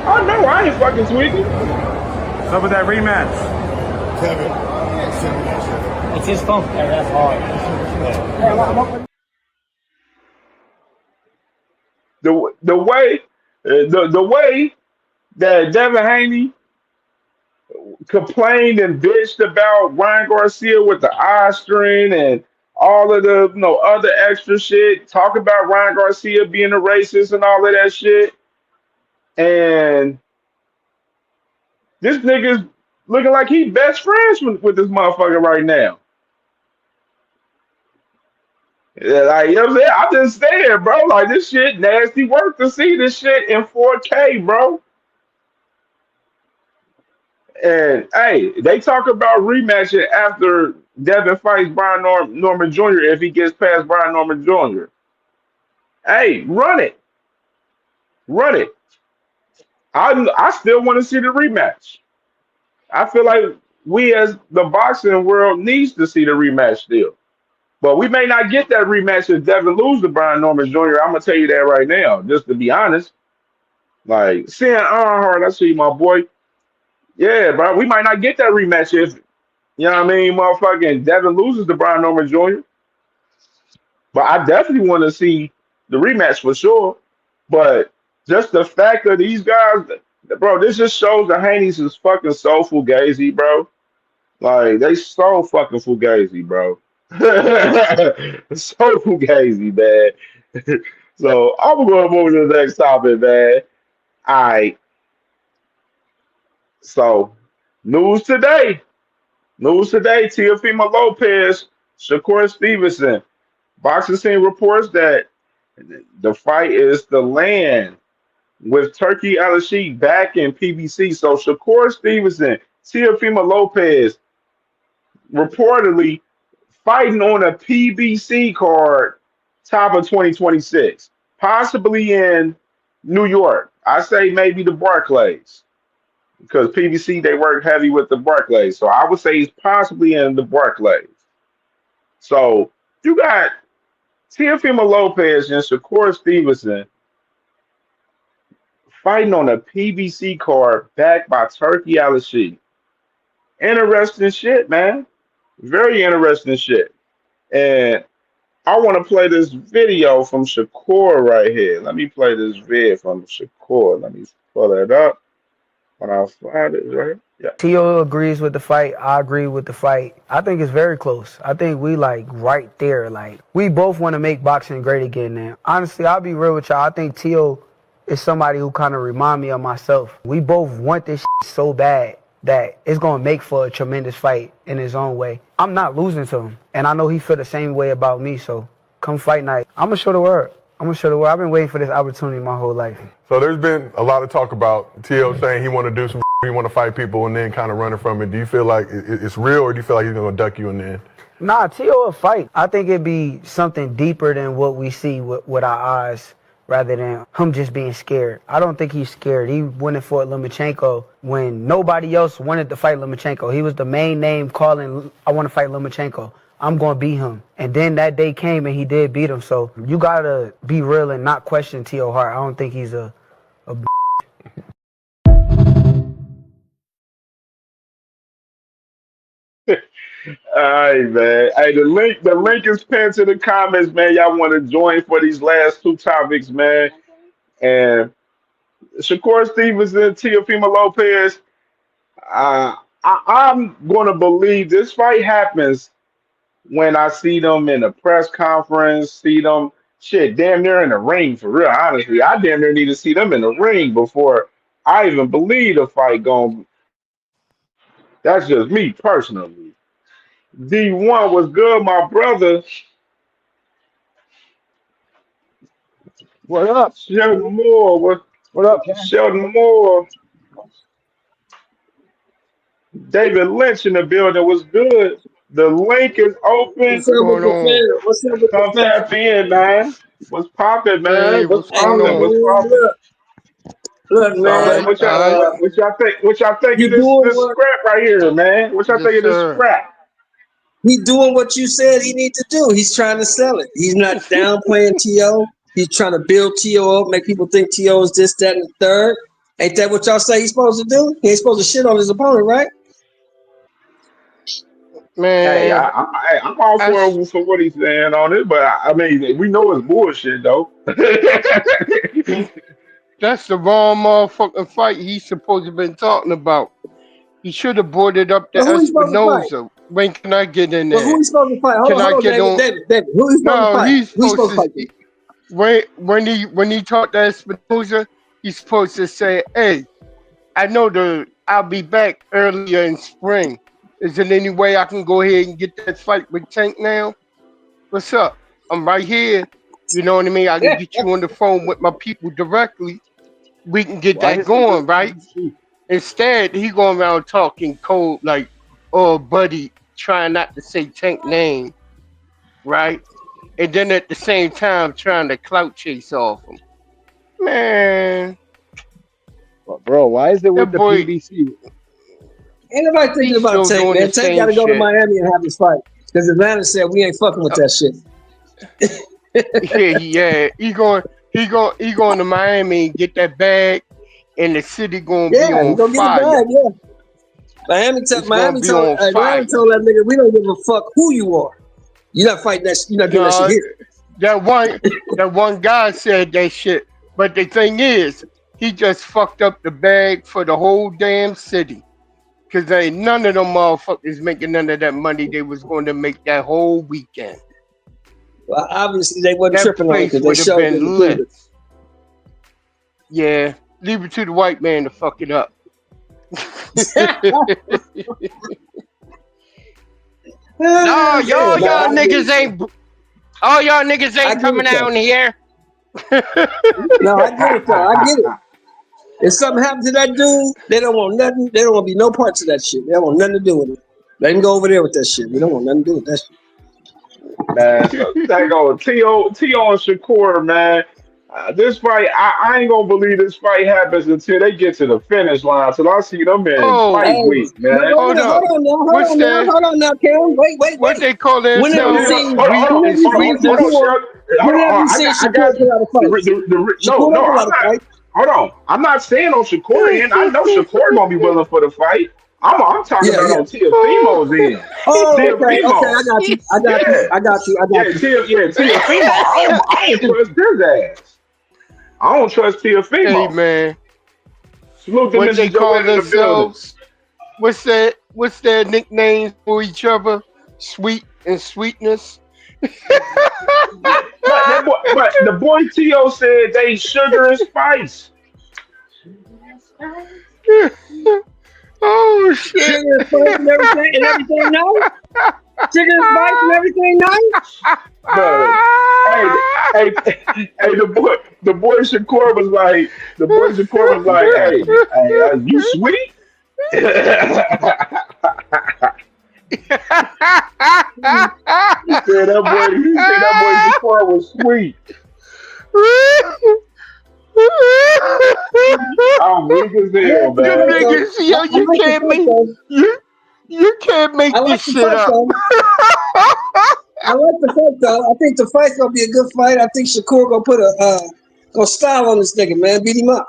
I know I ain't fucking tweaking. What's up with that rematch? Kevin. It's his phone. Hey, that's hard. The way that Devin Haney complained and bitched about Ryan Garcia with the eye string and all of the other extra shit. Talk about Ryan Garcia being a racist and all of that shit. And this nigga's looking like he best friends with this motherfucker right now. Yeah, like, you know what I'm saying? I'm just saying, bro. Like, this shit nasty work to see this shit in 4K, bro. And hey, they talk about rematching after Devin fights Brian Norman Jr. if he gets past Brian Norman Jr. Hey, run it, run it. I still want to see the rematch. I feel like we as the boxing world needs to see the rematch still. But we may not get that rematch if Devin loses to Brian Norman Jr. I'm gonna tell you that right now, just to be honest. Like seeing Earnhardt, I see my boy. Yeah, bro, we might not get that rematch if you know what I mean, motherfucking Devin loses to Brian Norman Jr. But I definitely want to see the rematch for sure. But just the fact that these guys, bro, this just shows the Haney's is fucking so fugazi, bro. Like they so fucking fugazi, bro. So fugazi, man. So I'm gonna move to the next topic, man. All right. So news today. News today. Teofimo Lopez, Shakur Stevenson. Boxing scene reports that the fight is the land with Turkey Al-Sheikh back in PBC. So Shakur Stevenson, Teofimo Lopez reportedly fighting on a PBC card top of 2026, possibly in New York. I say maybe the Barclays because PBC they work heavy with the Barclays. So I would say he's possibly in the Barclays. So you got Teofimo Lopez and Shakur Stevenson fighting on a PBC card backed by Turkey Al-Sheikh. Interesting shit, man. Very interesting shit. And I want to play this video from Shakur right here. Let me play this video from Shakur. Let me pull it up. When I find it right here. Yeah. Tio agrees with the fight. I agree with the fight. I think it's very close. I think we like right there. Like we both want to make boxing great again now. Honestly, I'll be real with y'all. I think Tio is somebody who kind of remind me of myself. We both want this shit so bad that it's going to make for a tremendous fight in his own way. I'm not losing to him. And I know he feel the same way about me. So come fight night, I'm going to show the world. I've been waiting for this opportunity my whole life. So there's been a lot of talk about Tio saying he want to do some, he want to fight people and then kind of running from it. Do you feel like it's real or do you feel like he's going to duck you in the end? Nah, Tio will fight. I think it'd be something deeper than what we see with our eyes rather than him just being scared. I don't think he's scared. He went and fought Lomachenko when nobody else wanted to fight Lomachenko. He was the main name calling, I want to fight Lomachenko. I'm going to beat him. And then that day came and he did beat him. So you got to be real and not question Tio Hart. I don't think he's a All right, man. Hey, the link is pinned to the comments, man. Y'all want to join for these last two topics, man. And Shakur Stevenson, Teofimo Lopez. I'm going to believe this fight happens when I see them in a press conference, see them damn near in the ring for real. Honestly, I damn near need to see them in the ring before I even believe the fight going. That's just me personally. D1 was good, my brother. What up, Sheldon Moore? What up, Sheldon Moore? David Lynch in the building was good. The link is open. What's up with the What's up with Come tap in, man. What's poppin', man? Hey, what's poppin'? What's poppin'? Look, man. What y'all think? What y'all think of this scrap right here, man? What y'all think of this scrap? He doing what you said he need to do. He's trying to sell it. He's not downplaying T.O. He's trying to build T.O. up, make people think T.O. is this, that, and the third. Ain't that what y'all say he's supposed to do? He ain't supposed to shit on his opponent, right? Man, hey, I'm all for what he's saying on it, but I mean, we know it's bullshit though. That's the wrong motherfucking fight he's supposed to have been talking about. He should have boarded up the Who he supposed to fight? Espinosa. When can I get in there? But who he supposed to fight? Hold on, David. Who he supposed to fight? He's Who he supposed supposed to fight? when he talked to Espinosa, he's supposed to say, "Hey, I know I'll be back earlier in spring. Is there any way I can go ahead and get that fight with Tank now? What's up? I'm right here. You know what I mean? I can get you on the phone with my people directly. We can get that going, right?" Instead, he going around talking cold like, "Oh, buddy," trying not to say Tank name, right? And then at the same time trying to clout chase off him. Man. Bro, why is it with the PBC? Ain't nobody thinking about Tank, man. Tank got to go to Miami and have his fight. Because Atlanta said we ain't fucking with that shit. yeah. He going to Miami and get that bag, and the city going to be on fire. Get the bag, Miami told that nigga, we don't give a fuck who you are. You're not fighting that. You're not doing that shit here. That one guy said that shit. But the thing is, he just fucked up the bag for the whole damn city. Because ain't none of them motherfuckers making none of that money they was going to make that whole weekend. Well, obviously they wasn't tripping on it because they showed been lit. Yeah, leave it to the white man to fuck it up. No, y'all niggas ain't coming out here. No, I get it though. I get it. If something happened to that dude, they don't want nothing. They don't want to be no parts of that shit. They don't want nothing to do with it. Let him go over there with that shit. We don't want nothing to do with that shit. Man, so Tszyu and Shakur, man. This fight, I ain't gonna believe this fight happens until they get to the finish line. So I see them in fight week, man. Hold on now, Cam. Wait. What they call that? When have you seen Shakur put out a fight? Hold on. I'm not saying on Shakur end. I know Shakur gonna be willing for the fight. I'm talking about on Teofimo's end. Oh, okay, I got you. Teofimo. I don't trust his ass. I don't trust Teofimo. Hey, man. Salute to what they Mr. call themselves? What's their nicknames for each other? Sweet and Sweetness. but the boy Tszyu said they sugar and spice. Oh shit! Sugar and spice and everything nice. Sugar and spice and everything nice. Hey, the boy Shakur was like, hey, you sweet? He said that boy Shakur was sweet. I'm weak as hell, man. You can't make this shit up. I like the fight though. I think the fight's gonna be a good fight. I think Shakur gonna put gonna style on this nigga, man. Beat him up.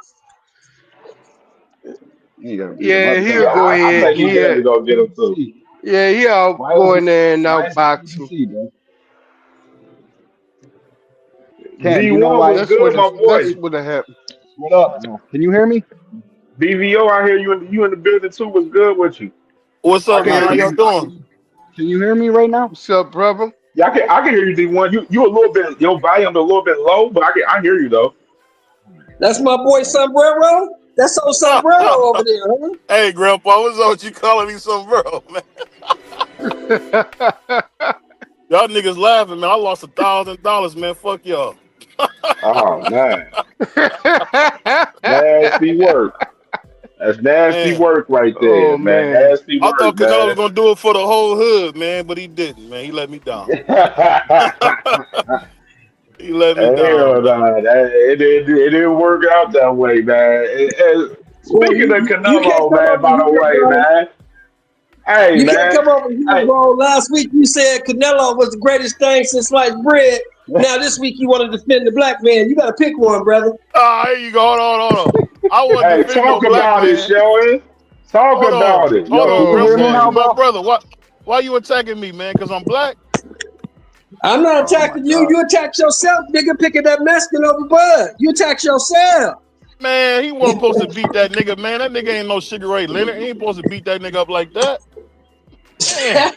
He'll go ahead. I think he's gonna get him too. Yeah, he out going there and outbox him. Cam, you know why? That's what happened. What up? Can you hear me? BVO, I hear you in the building too. What's good with you? What's up, man? How y'all doing? Can you hear me right now? What's up, brother? Yeah, I can hear you, D1. You a little bit, your volume a little bit low, but I hear you though. That's my boy Sombrero. That's old Sombrero over there, huh? Hey, Grandpa, what's up with you calling me Sombrero, man? Y'all niggas laughing, man. I lost $1,000, man. Fuck y'all. Oh man, nasty work. That's nasty work right there, man. Nasty work. I thought Canelo was gonna do it for the whole hood, man, but he didn't, man. He let me down. He let me down. It didn't work out that way, man. Speaking of Canelo, man, by the way, man. Hey, you can't come over here, bro. Last week you said Canelo was the greatest thing since sliced bread. Now this week you want to defend the black man. You got to pick one, brother. Here you go. Hold on. I want to defend talk no about black it, Joey. Talk about it. Hold on, my brother. Why you attacking me, man? Because I'm black? I'm not attacking you. You attacked yourself, nigga, picking that Mexican over Bud. You attacked yourself. Man, he wasn't supposed to beat that nigga, man. That nigga ain't no Sugar Ray Leonard. He ain't supposed to beat that nigga up like that. Man.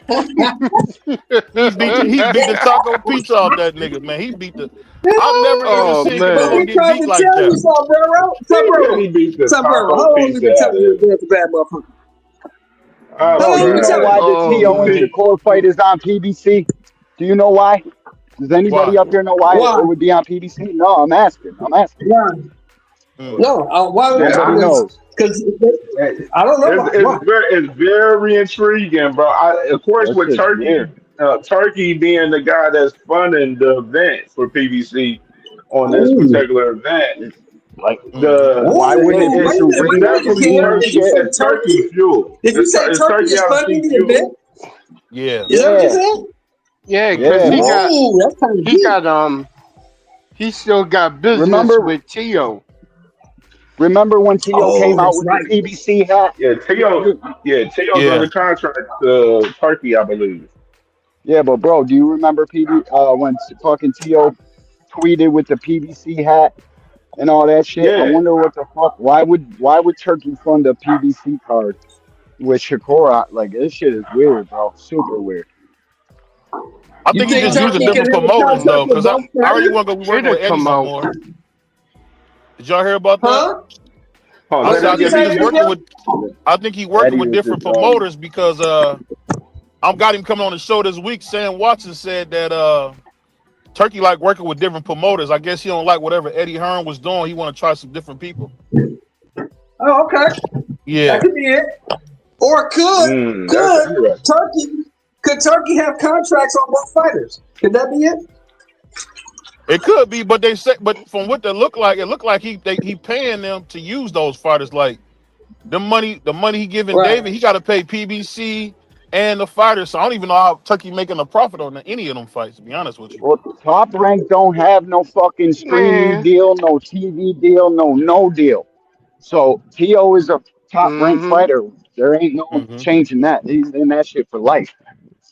he beat the taco pizza out that nigga, man. He beat the. I've never even seen Canelo get tried beat to like tell you that. sombrero. He beat the Sombrero. taco How long you pizza been out telling of you him. that's a bad motherfucker? How Bro, long do you you been know telling why the you? Tio and Shakur fight is on PBC? Do you know why? Does anybody Why? up here know why it would be on PBC? No, I'm asking. Why? No, why would Nobody Yeah, knows. Because I don't know why. it's very intriguing, bro. Of course, That with shit's weird. Turkey being the guy that's funding the event for PBC on this Ooh. particular event, It's like, why wouldn't Ooh, this wait a minute, it's wait a minute, definitely Cam. Did you say it's Turkey? Turkey fuel. Did you say It's Turkey Turkey is funding LLC the fuel. event? Yeah. Is that what you said? Yeah, because Yeah. That's kind of deep. He still got business with Tio. Remember when Tio came out that's with right. the PBC hat? Tio's under contract to Turkey, I believe. Yeah, but bro, do you remember when fucking Tio tweeted with the PBC hat and all that shit? I Yeah. wonder what the fuck. Why would Turkey fund a PBC card with Shakur? Like, this shit is weird, bro. Super weird. I think he just using different promoters though, because I already want to go working with Eddie no more. Did y'all hear about that? I think he working with different promoters because I've got him coming on the show this week. Sam Watson said that Turkey like working with different promoters. I guess he don't like whatever Eddie Hearn was doing. He want to try some different people. Oh, okay. Yeah. That could be it. Or could Turkey have contracts on both fighters? Could that be it? It could be, but they said, but from what they look like, it looked like he paying them to use those fighters. Like the money he giving David, he got to pay PBC and the fighters. So I don't even know how Turkey making a profit on any of them fights. To be honest with you, Well, Top Rank don't have no fucking streaming deal, no TV deal, no deal. So Tio is a top ranked fighter. There ain't no changing that. He's in that shit for life.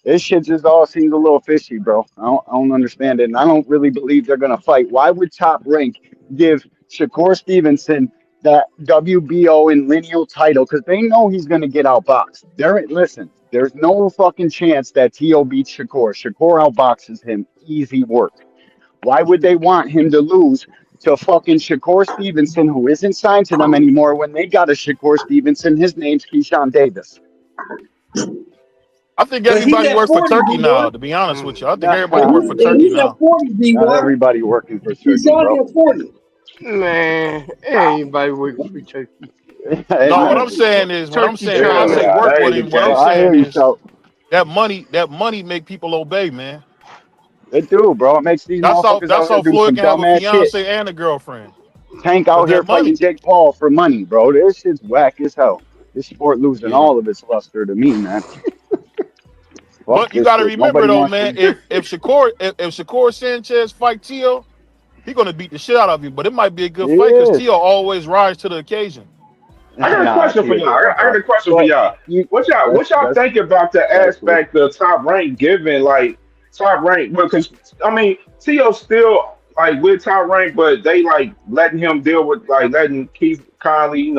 This shit just all seems a little fishy, bro. I don't understand it, and I don't really believe they're gonna fight. Why would Top Rank give Shakur Stevenson that WBO and lineal title? Because they know he's gonna get outboxed. Listen, there's no fucking chance that Tio beats Shakur. Shakur outboxes him. Easy work. Why would they want him to lose to fucking Shakur Stevenson, who isn't signed to them anymore, when they got a Shakur Stevenson? His name's Keyshawn Davis. I think everybody works for Turkey now. To be honest with you, I think everybody works for And Turkey he's at now. 40, D1. Not everybody working for Turkey, He's only bro. at 40. Man, anybody working for Turkey. No, what I'm saying is, when I say work with him, what I'm I hear saying you, is so that money make people obey, man. it do, bro. It makes these motherfuckers out here That's how do Floyd some can have a dumbass shit. fiance and a girlfriend. Tank out here fighting Jake Paul for money, bro. This shit's whack as hell. This sport losing all of its luster to me, man. But you got to remember though, man, if Shakur Sanchez fight Tio, he gonna beat the shit out of him. But it might be a good fight because Tio always rise to the occasion. I got a question for y'all. I got a question for y'all. What y'all think about the aspect of Top Rank giving like Top Rank? Because I mean, Tio still like with Top Rank, but they like letting him deal with like letting Keith Conley,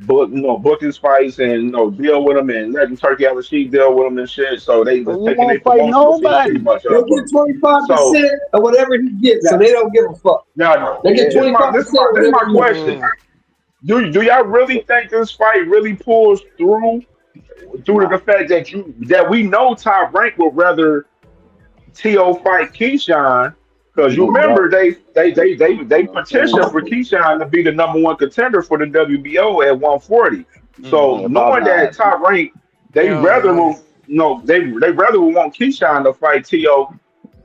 book his fights and deal with him and letting Turkey LSC deal with him and shit. So they just taking their promotional fee pretty much. They get 25% of whatever he gets, so they don't give a fuck. Now, They get 25%. This is my question. Do y'all really think this fight really pulls through due to the fact that we know Top Rank would rather Tio fight Keyshawn? Because you remember they petitioned for Keyshawn to be the #1 contender for the WBO at 140. So knowing that Top Rank, they rather would want Keyshawn to fight Tio.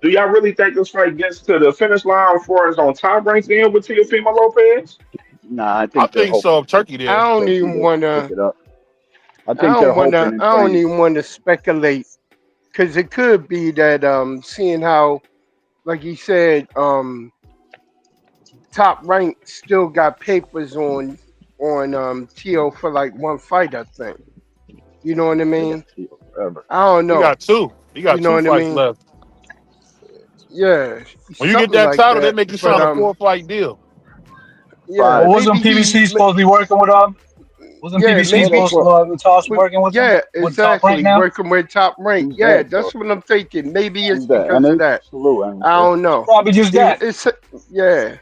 Do y'all really think this fight gets to the finish line for us on Top Rank's end with Teofimo Lopez? Nah, I think so. Turkey did. I don't even want to. I don't even want to speculate because it could be that seeing how, like you said, Top Rank still got papers on Tio for like one fight. I think. You know what I mean? I don't know. He got two. He got two fights left. Yeah. When you get that title, they make you sign a 4-fight deal. Yeah, But wasn't maybe PBC supposed to be working with Wasn't yeah, PBC maybe supposed to toss working with them? yeah, With Top Rank exactly. now? Working with Top Rank. Who's Yeah, that that's though? what I'm thinking. Maybe it's Who's that? because of NA? that. Salute, I NA. don't know. Probably just that. It's yeah.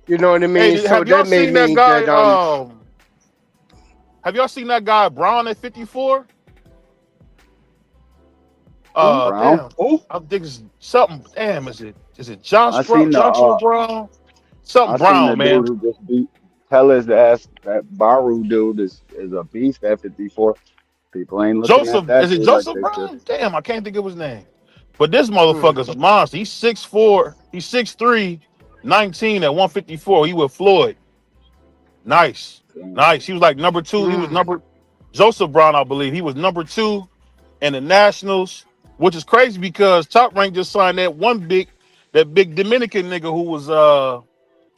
You know what I mean? Hey, So have y'all that may seen that mean guy? that Have y'all seen that guy Brown at 54? Brown? Damn. I think it's something. Damn, is it Josh I Brown? seen Joshua Brown? Something I seen the Brown, man. dude who just beat tell his ass that Baru dude is a beast at 54. People ain't looking at Joseph, that is it dude like Joseph they should. Brown? Damn, I can't think of his name. But this motherfucker's a monster. He's 6'4", he's 6'3", 19 at 154. He with Floyd. Nice. He was like number 2. He was Joseph Brown, I believe. He was number 2 in the Nationals, which is crazy because Top Rank just signed that big Dominican nigga who was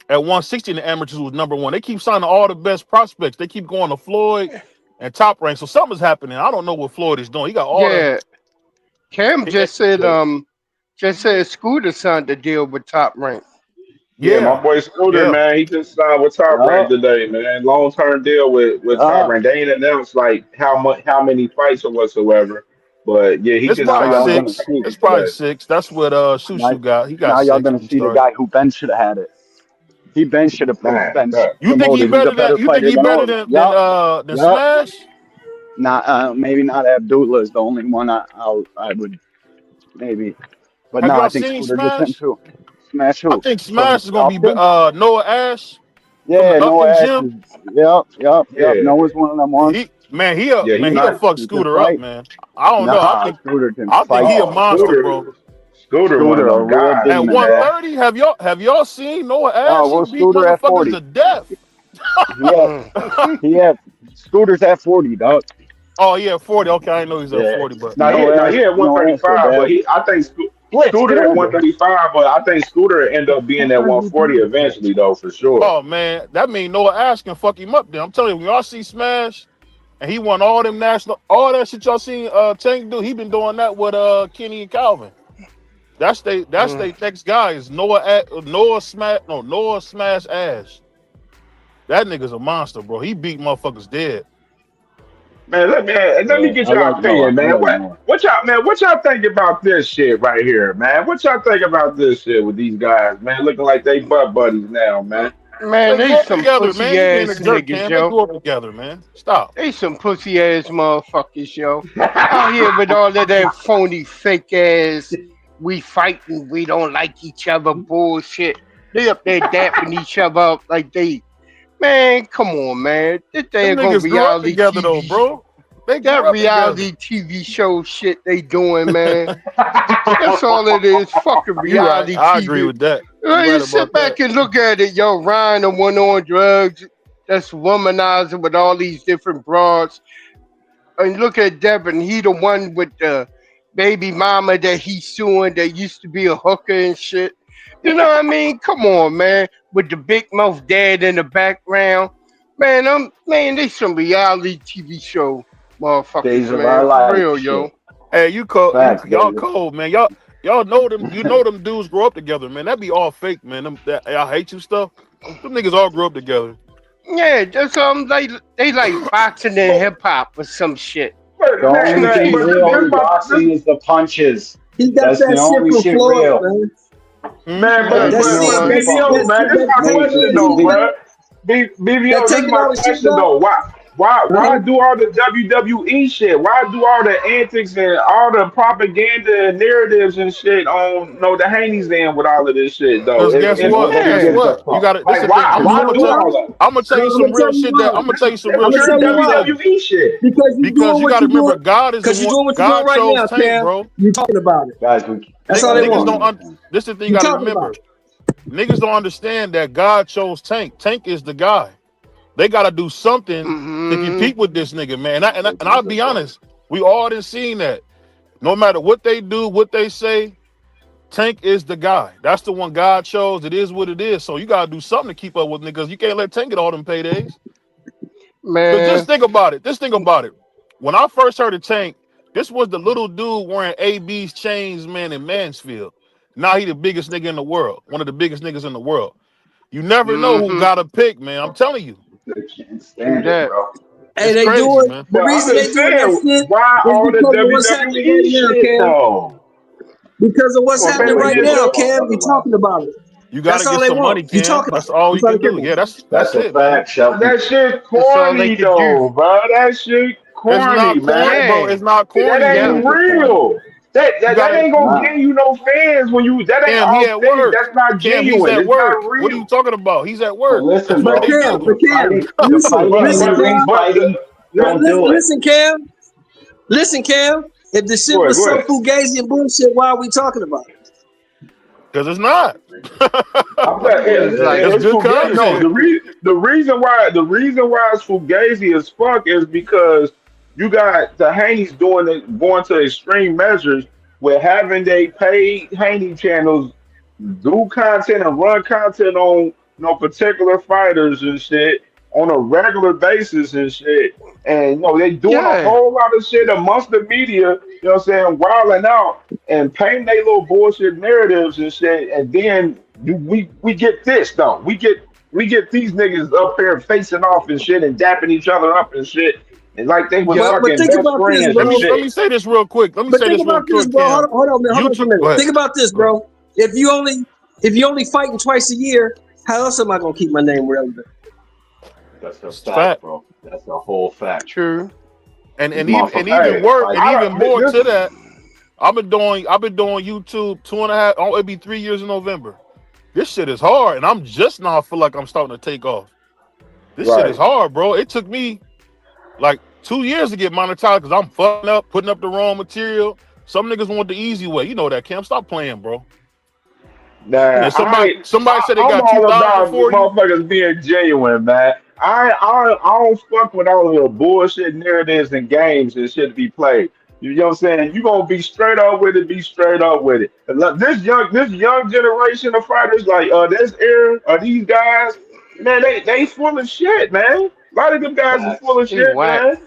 at 160 in the amateurs, who was number 1. They keep signing all the best prospects. They keep going to Floyd and Top Rank. So something's happening. I don't know what Floyd is doing. He got all the Cam just said Scooter signed the deal with Top Rank. Yeah, my boy Scooter, man, he just signed with Top Rank today, man. Long-term deal with Top Rank. They ain't announced like how many fights or whatsoever, but yeah, he It's just probably signed with 6. Scooter It's probably today. 6. That's what Shushu got. He got Now y'all 6 gonna when he see the started. guy who Ben should have had it. Ben should have been You think he promoted. He's a better than better fighter than all of them. than Smash? Not maybe not Abdullah is the only one I would maybe, but Have no, I y'all think seen Scooter gets him Smash? too. Smash I who? think Smash is gonna be Stockton? Noah Ash from the Yeah, Noah Upton Ash Gym. is. Yep. Noah's one of them ones. He'll fuck He can Scooter up, fight. man. I don't know. Nah, Scooter can I think fight. he a monster, bro. Scooter, one of Scooter, a them real guys, At demon, man. bro. 130, have y'all seen Noah Ash? Oh, He well, beat Scooter at motherfuckers 40. to death. He had Scooter's at 40, dog. Oh yeah, 40. Okay, I know he's at Yeah. 40, but Now he at No Ash so 135, but bad. I think Blitz, get Scooter at over. 135, but I think Scooter end up being at 140 eventually, though, for sure. oh man, that means Noah Ash can fuck him up. Then I'm telling you, when y'all see Smash, and he won all them all that shit y'all seen Tank do. He been doing that with Kenny and Calvin. That's they next guy is Noah Smash Ash. That nigga's a monster, bro. He beat motherfuckers dead. Man, let me get I your like Noah. opinion, man. What y'all think about this shit right here, man? What y'all think about this shit with these guys, man? Looking like they butt buddies now, man. Man, They they grew up some together, pussy man. You being a ass jerk, niggas, Cam. They yo. grew up together, man. Stop. They some pussy ass motherfuckers, yo. Out here with all of that phony, fake ass, we fighting, we don't like each other bullshit. They up there dapping each other up like they, man, come on, man. This Them ain't gonna niggas grew up reality together, though, TV. bro. They That grew up reality together. TV show shit they doing, man. That's all it is. Fucking You right. reality I agree TV. with that. You Like, right sit about back that. and look at it, yo. Ryan, the one on drugs, that's womanizing with all these different broads. And look at Devin, he the one with the baby mama that he's suing that used to be a hooker and shit. You know what I mean? Come on, man. With the big mouth dad in the background. Man, they some reality TV show Days motherfuckers, of man. our For lives, real, shit. yo. Hey, you cold. Facts, Y'all David. cold, man. Y'all know them. You know them dudes grow up together, man. That be all fake, man. I hate you stuff. Them niggas all grew up together. Yeah, just they like boxing and hip hop or some shit. The only thing real in boxing is the punches. He got That's the that shit only from shit Floyd, real. man. Man, but That's it. BBO, man, this is my question though, bro. BBO, this is taking my all the shit question back. though. Why do all the WWE shit? Why do all the antics and all the propaganda and narratives and shit on the Haneys in with all of this shit though? Cause guess what? Nobody Guess gives a what? You fuck. got to. This Like the thing. why? Why do all that? I'm gonna tell you I'm some gonna tell real you shit. why. I'm gonna tell you some That's real shit pure that be said. WWE shit. Because you're Because doing you what got to you're remember, doing. God is the Because you're one. doing what you're God doing right chose now, Tank, Cam. bro. You're talking about it. Guys, That's all they Niggas want. don't. This is the thing you You're got to talking about remember. it. Niggas don't understand that God chose Tank. Tank is the guy. They got to do something to compete with this nigga, man. And I'll be honest, we all done seen that. No matter what they do, what they say, Tank is the guy. That's the one God chose. It is what it is. So you gotta do something to keep up with niggas. You can't let Tank get all them paydays. Cause Man. just think about it. Just think about it. When I first heard of Tank, this was the little dude wearing AB's chains, man, in Mansfield. Now he the biggest nigga in the world. One of the biggest niggas in the world. You never know who got a pick, man. I'm telling you. They can't stand it, bro. Hey, It's they crazy, do it. man. The But I'm reason they just doing that saying, shit why is all the because of what's happening right WWE now, shit Cam. though? Because of what's Well, happening pay per right view now, shit. Cam. You talking about it. You got That's to all get they some want. money, You Cam. talking about That's it. all You you trying to can get do. me. Yeah, that's That's a it, man. fact, Shelton. That shit That's all they corny could do. though, bro. That shit It's not corny, corny, man. bro. Yeah. It's not That corny, ain't man. Super corny. real. You That got to ain't gonna Nah. get you no fans when you. That ain't Cam, he at authentic. work. That's not Cam, he's genuine. at It's not work. What are real. you talking about? He's at But work. That's listen, what But they bro. Cam, do. but Cam, The listen, fighting But listen, but industry, Cam. but fighting don't do it. Listen, Cam. Listen, Cam. If the shit was go so ahead. fugazi and bullshit, why are we talking about it? Because it's not. I'm saying It's like, It's it's good fugazi. No, content. the reason why it's fugazi as fuck is because you got the Haney's doing it, going to extreme measures with having they paid Haney channels do content and run content on particular fighters and shit on a regular basis and shit. And they doing a yeah. whole lot of shit amongst the media, what I'm saying, wilding out and painting their little bullshit narratives and shit. And then we get this though. We get these niggas up here facing off and shit and dapping each other up and shit. And like they was But fucking think best about this, friends Let and me bro. let shit. me say this real quick. Let me But say think this real about this, quick, bro. Cam. Hold on, man. Hold on for a YouTube. Go minute. ahead. Think about this, Go ahead. bro. If you only fighting twice a year, how else am I gonna keep my name relevant? That's a It's a fact, fact. bro. That's a whole fact. True. And These and even and motherfuckers even Hey, need to work fight. and even more this to that. I've been doing YouTube 2.5. Oh, it'll be 3 years in November. This shit is hard, and I'm just now feel like I'm starting to take off. This shit is right. hard, bro. It took me like 2 years to get monetized because I'm fucking up, putting up the wrong material. Some niggas want the easy way. You know that, Cam. Stop playing, bro. Nah, And somebody said they I'm got all 2,000 about for you. motherfuckers being genuine, man. I don't fuck with all the bullshit narratives and games and shit to be played. You know what I'm saying? You gonna be straight up with it, be straight up with it. And look, this young generation of fighters, like this era, these guys, man, they full of shit, man. A lot of them guys are full Facts. of They shit, whack. man.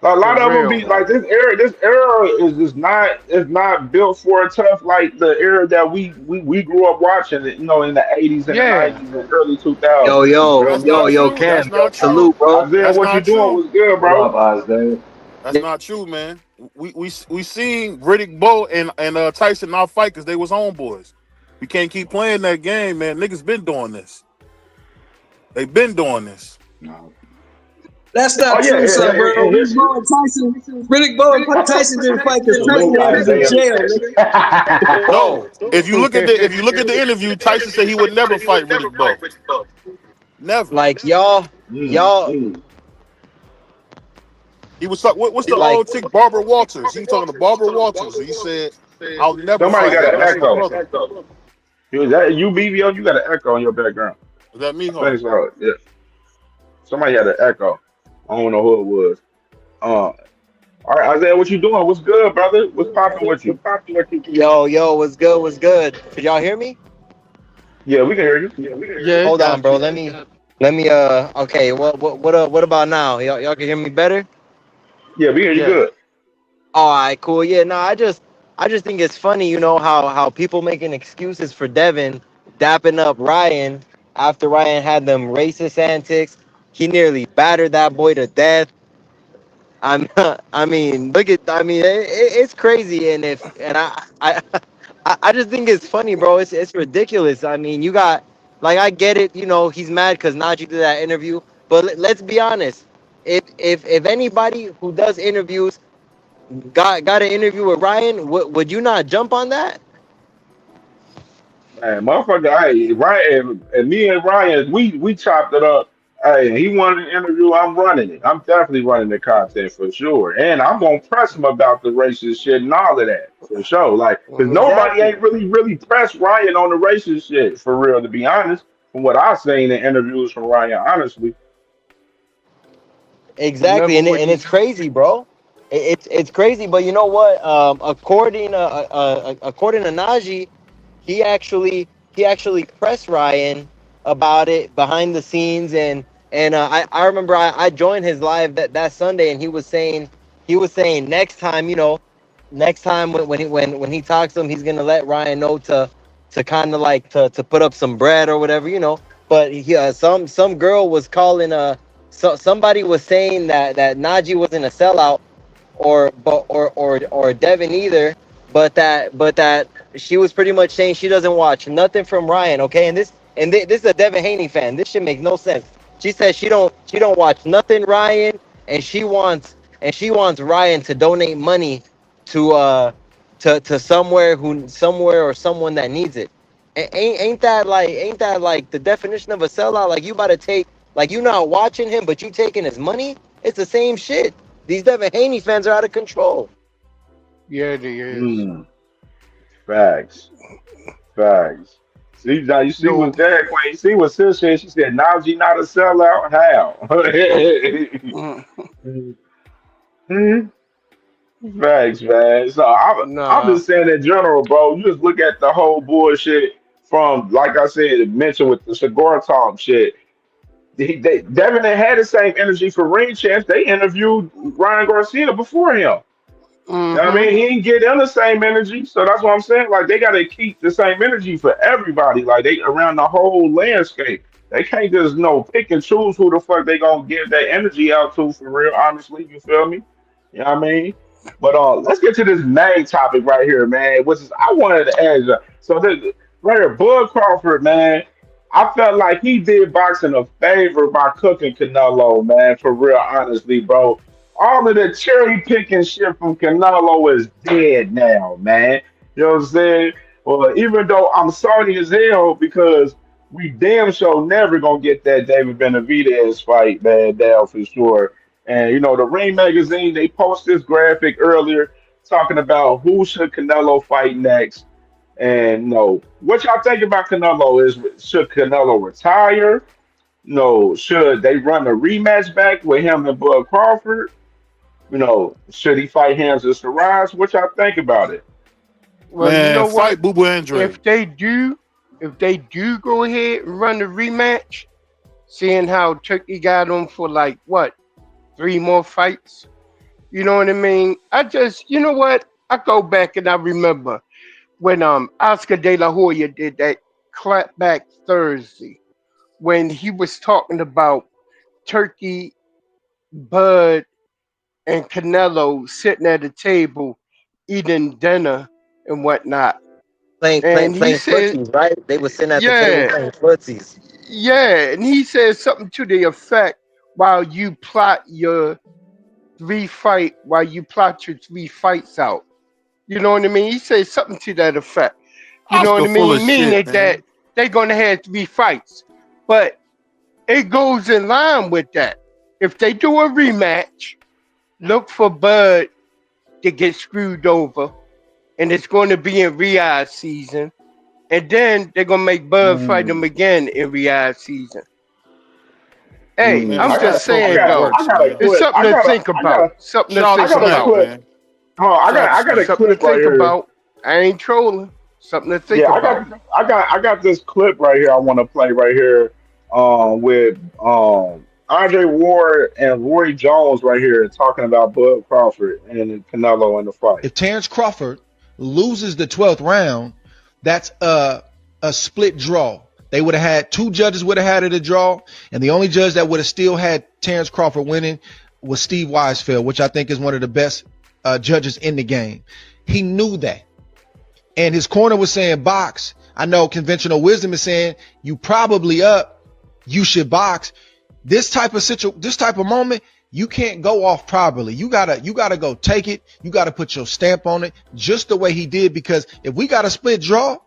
A For lot of them real. be like Facts. this era is just not built for a tough like the era that we grew up watching it, in the 80s and the Yeah. 90s and early Yo, 2000s. yo, That's yo, not yo, true. Cam. That's not true. Salute, bro. Isaiah, That's what you not doing true. was good, What bro. up, Isaiah? That's not true, man. We seen Riddick Bowe and Tyson not fight because they was homeboys. We can't keep playing that game, man. Niggas been doing this. They been doing this. No. That's Oh not yeah, true, son, bro. and Riddick Bowe and Tyson didn't fight because Salute, Tyson had was in Isaiah. jail, nigga. No, if you look at the interview, Tyson said he would never fight Riddick Bowe. Never. Like y'all, Mm. He was talking. What's the like old chick, Barbara Walters? He was talking to Barbara Walters. He said, "I'll never somebody fight got him." an That's his echo. brother. Is that you, BBO? You got an echo in your background. Is that me? I Hold think on. so. Yeah, somebody had an echo. I don't know who it was. All right, Isaiah, what you doing? What's good, brother? What's popping with you? yo, what's good? What's good? Could y'all hear me? Yeah, we can hear you. Yeah, Hold on, got bro. you. Let me. Okay. What about now? Y'all can hear me better? Yeah, we hear you Yeah. good. All right, cool. Yeah, no, I just think it's funny, how people making excuses for Devin dapping up Ryan after Ryan had them racist antics. He nearly battered that boy to death. I mean, it's crazy, and I just think it's funny, bro. It's ridiculous. I mean, you got like I get it, he's mad because Najee did that interview, but let's be honest. If anybody who does interviews got an interview with Ryan, would you not jump on that? Man, motherfucker, hey, Ryan and me and Ryan, we chopped it up. Hey, he wanted an interview. I'm running it. I'm definitely running the content for sure, and I'm gonna press him about the racist shit and all of that for sure. Like, cause nobody Exactly. ain't really pressed Ryan on the racist shit for real, to be honest. From what I've seen in interviews from Ryan, honestly. Exactly, Never and would. it's crazy, bro. It's crazy, but you know what? According to Najee, he actually pressed Ryan about it behind the scenes, and I remember I joined his live that Sunday, and he was saying next time, next time when he talks to him, he's gonna let Ryan know to kind of like to put up some bread or whatever, you know. But some girl was calling somebody was saying that Najee wasn't a sellout or Devin either, but that she was pretty much saying she doesn't watch nothing from Ryan, okay? And this is a Devin Haney fan. This shit makes no sense. She says she don't watch nothing Ryan, and she wants Ryan to donate money to somewhere or someone that needs it. Ain't that like the definition of a sellout? Like, you about to take, like, you not watching him, but you taking his money? It's the same shit. These Devin Haney fans are out of control. Yeah, they is. Facts. See, now you see what Dad Queen, you see what Sis said. She said, Najee not a sellout? How? Facts, man. So I'm just saying in general, bro, you just look at the whole bullshit from, like I said, mentioned with the cigar talk shit. Devin had the same energy for ring champs. They interviewed Ryan Garcia before him. You know what I mean? He didn't get them the same energy. So that's what I'm saying. Like, they got to keep the same energy for everybody. Like, they around the whole landscape. They can't just, pick and choose who the fuck they going to give that energy out to for real, honestly. You feel me? You know what I mean? But let's get to this main topic right here, man, which is I wanted to ask you. So this, right here, Bud Crawford, man, I felt like he did boxing a favor by cooking Canelo, man, for real, honestly, bro. All of the cherry picking shit from Canelo is dead now, man. You know what I'm saying? Well, even though I'm sorry as hell because we damn sure never gonna get that David Benavidez fight, man, down for sure. And the Ring magazine, they posted this graphic earlier talking about who should Canelo fight next. And what y'all think about Canelo should Canelo retire? Should they run a rematch back with him and Bud Crawford? Should he fight Hamza Siraj? What y'all think about it? Well, man, you know fight what? Boo Boo Andre. If they do go ahead and run the rematch, seeing how Turkey got him for 3 more fights, you know what I mean? I go back and I remember when Oscar De La Hoya did that clapback Thursday when he was talking about Turkey, Bud, and Canelo sitting at a table eating dinner and whatnot. Playing footsies, right? They were sitting at the table playing footsies. Yeah, and he said something to the effect while you plot your 3 fights out. You know what I mean? He said something to that effect. You know what I mean? Meaning that they're going to have 3 fights. But it goes in line with that. If they do a rematch, look for Bud to get screwed over. And it's going to be in Riyadh season. And then they're going to make Bud fight him again in Riyadh season. Hey, I'm just saying, though. It's something to think about. Something to think about. I got a clip right here. I ain't trolling. Something to think about. I got this clip right here I want to play right here with Andre Ward and Roy Jones right here talking about Bud Crawford and Canelo in the fight. If Terrence Crawford loses the 12th round, that's a split draw. They would have had 2 judges would have had it a draw, and the only judge that would have still had Terrence Crawford winning was Steve Weisfeld, which I think is one of the best judges in the game. He knew that. And his corner was saying box. I know conventional wisdom is saying you probably up, you should box. This type of moment, you can't go off properly. You gotta go take it. You gotta put your stamp on it just the way he did, because if we got a split draw,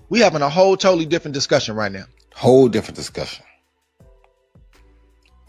we having a whole totally different discussion right now. Whole different discussion.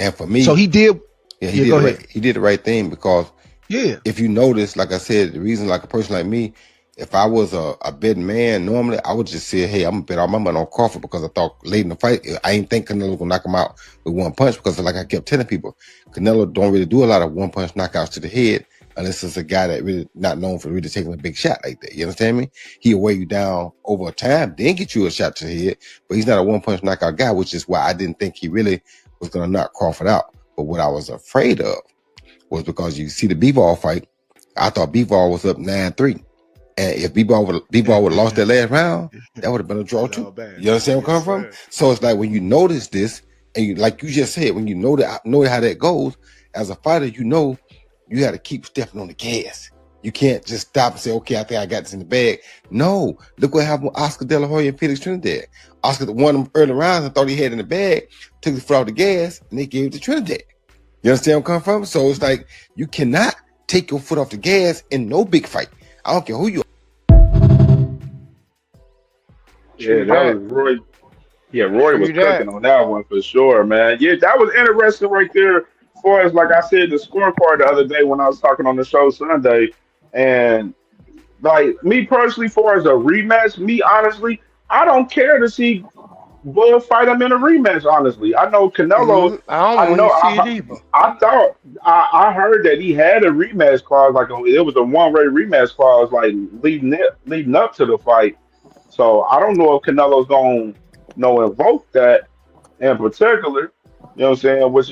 And for me, so he did. Yeah, he did the right thing, because if you notice, like I said, the reason, like a person like me, if I was a betting man, normally I would just say, hey, I'm gonna bet all my money on Crawford, because I thought late in the fight, I ain't think Canelo was gonna knock him out with 1 punch, because like I kept telling people, Canelo don't really do a lot of 1 punch knockouts to the head unless it's a guy that really not known for really taking a big shot like that. You understand me? He'll weigh you down over time, then get you a shot to the head, but he's not a 1 punch knockout guy, which is why I didn't think he really was gonna knock Crawford out. But what I was afraid of was because you see the Bivol fight, I thought Bivol was up 9-3. And if B-Ball would have lost that last round, that would have been a draw too. You understand where I'm coming from? So it's like when you notice this, and you, like you just said, when you know how that goes, as a fighter, you know you got to keep stepping on the gas. You can't just stop and say, okay, I think I got this in the bag. No, look what happened with Oscar De La Hoya and Felix Trinidad. Oscar won them early rounds and thought he had it in the bag, took the foot off the gas, and they gave it to Trinidad. You understand where I'm coming from? So it's like you cannot take your foot off the gas in no big fight. I don't care who you are. Yeah, that was Roy. Yeah, Roy was cooking on that one for sure, man. Yeah, that was interesting right there. As far as like I said, the scorecard the other day when I was talking on the show Sunday, and like me personally, far as a rematch, me honestly, I don't care to see Bud fight him in a rematch. Honestly, I know Canelo. I I don't know. want to see it either. I thought I heard that he had a rematch clause, like it was a one-way rematch clause, like leading up to the fight. So I don't know if Canelo's gonna invoke that in particular. You know what I'm saying? Which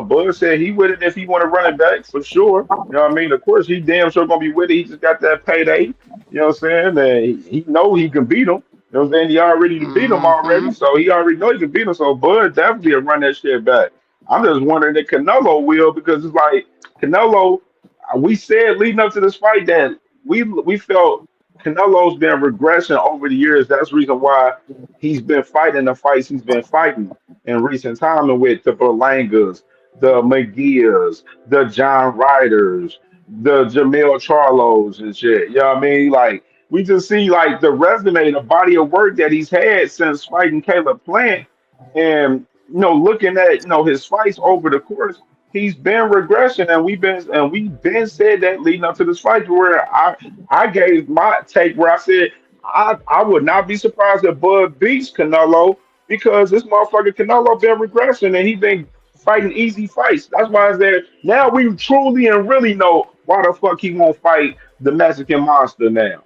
Bud said he with it if he want to run it back for sure. You know what I mean? Of course he damn sure gonna be with it. He just got that payday. You know what I'm saying? And he know he can beat him. You know what I'm saying? He already beat him already, so he already know he can beat him. So Bud definitely will run that shit back. I'm just wondering if Canelo will, because it's like Canelo. We said leading up to this fight that we felt Canelo's been regressing over the years. That's the reason why he's been fighting the fights he's been fighting in recent time, and with the Berlangas, the McGears, the John Ryders, the Jamil Charlos and shit. You know what I mean? Like we just see like the resume, the body of work that he's had since fighting Caleb Plant, and looking at his fights over the course, he's been regression, and we've been said that leading up to this fight, where I gave my take where I said I would not be surprised if Bud beats Canelo, because this motherfucker Canelo been regressing and he been fighting easy fights. That's why I said now we truly and really know why the fuck he won't fight the Mexican Monster now.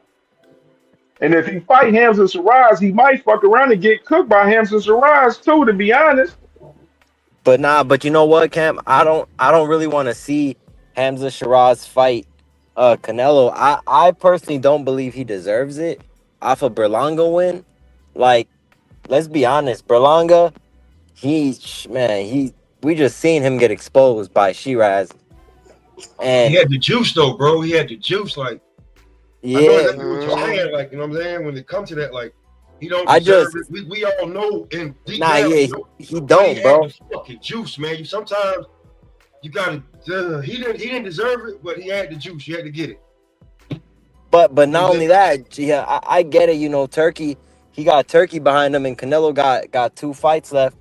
And if he fight Hamza Shiraz, he might fuck around and get cooked by Hamza Shiraz too, to be honest. But you know what, Cam? I don't really want to see Hamza Shiraz fight Canelo. I personally don't believe he deserves it off a Berlanga win. Like, let's be honest, Berlanga, we just seen him get exposed by Shiraz. And he had the juice though, bro. He had the juice, like yeah. I know exactly what you're saying, like, you know what I'm saying? When it comes to that, like, he don't deserve it. We all know in deep down, he don't, bro. The fucking juice, man. Sometimes you gotta. He didn't deserve it, but he had the juice. You had to get it. But not only that, yeah, I get it. Turkey, he got Turkey behind him, and Canelo got 2 fights left.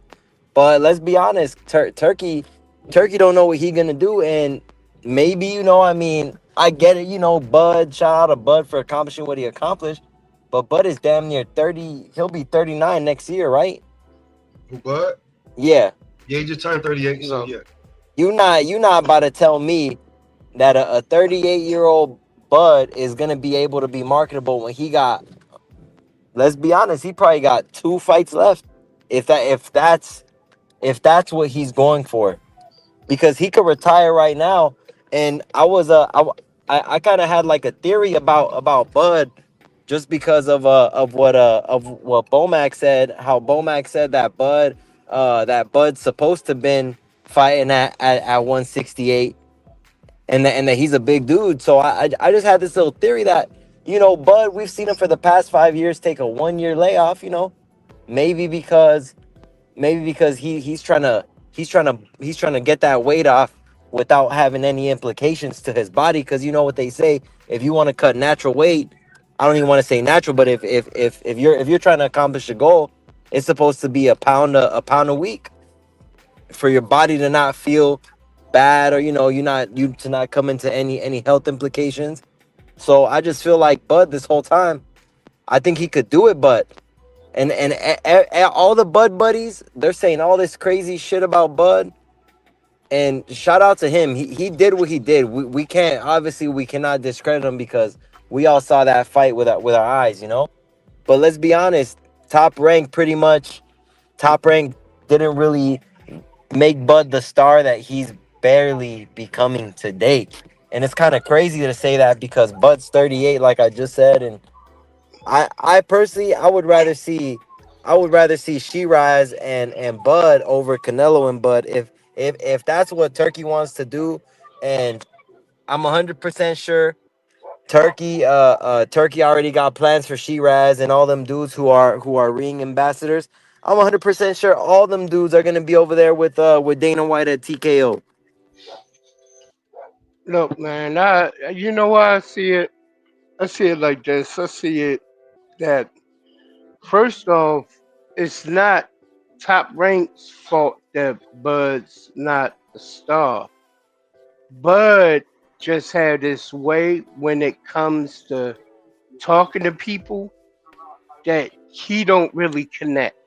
But let's be honest, Turkey don't know what he gonna do, and maybe I get it. Bud, shout out to Bud for accomplishing what he accomplished. But Bud is damn near 30. He'll be 39 next year, right? Who, Bud? Yeah. Yeah, he just turned 38, so yeah. You not about to tell me that a 38-year-old Bud is gonna be able to be marketable when he got, let's be honest, he probably got 2 fights left. If that's what he's going for. Because he could retire right now. And I kind of had like a theory about Bud, just because of what Bomac said, how Bomac said that Bud's supposed to been fighting at 168, and that he's a big dude. So I just had this little theory that Bud, we've seen him for the past 5 years take a 1-year layoff. Maybe because he's trying to get that weight off without having any implications to his body. Because you know what they say, if you want to cut natural weight, I don't even want to say natural, but if you're trying to accomplish a goal, it's supposed to be a pound a week for your body to not feel bad, or to not come into any health implications. So I just feel like Bud this whole time, I think he could do it, but and all the Bud buddies, they're saying all this crazy shit about Bud. And shout out to him. He did what he did. We cannot discredit him, because we all saw that fight with our eyes, But let's be honest, Top Rank didn't really make Bud the star that he's barely becoming today. And it's kind of crazy to say that because Bud's 38, like I just said, and I personally I would rather see Shiraz and Bud over Canelo and Bud if that's what Turkey wants to do, and I'm 100% sure Turkey already got plans for Shiraz and all them dudes who are ring ambassadors. I'm 100% sure all them dudes are gonna be over there with Dana White at TKO. Look, man, you know why I see it? I see it like this. I see it that first off, it's not Top Rank's fault that Bud's not a star. Bud just had this way when it comes to talking to people that he don't really connect.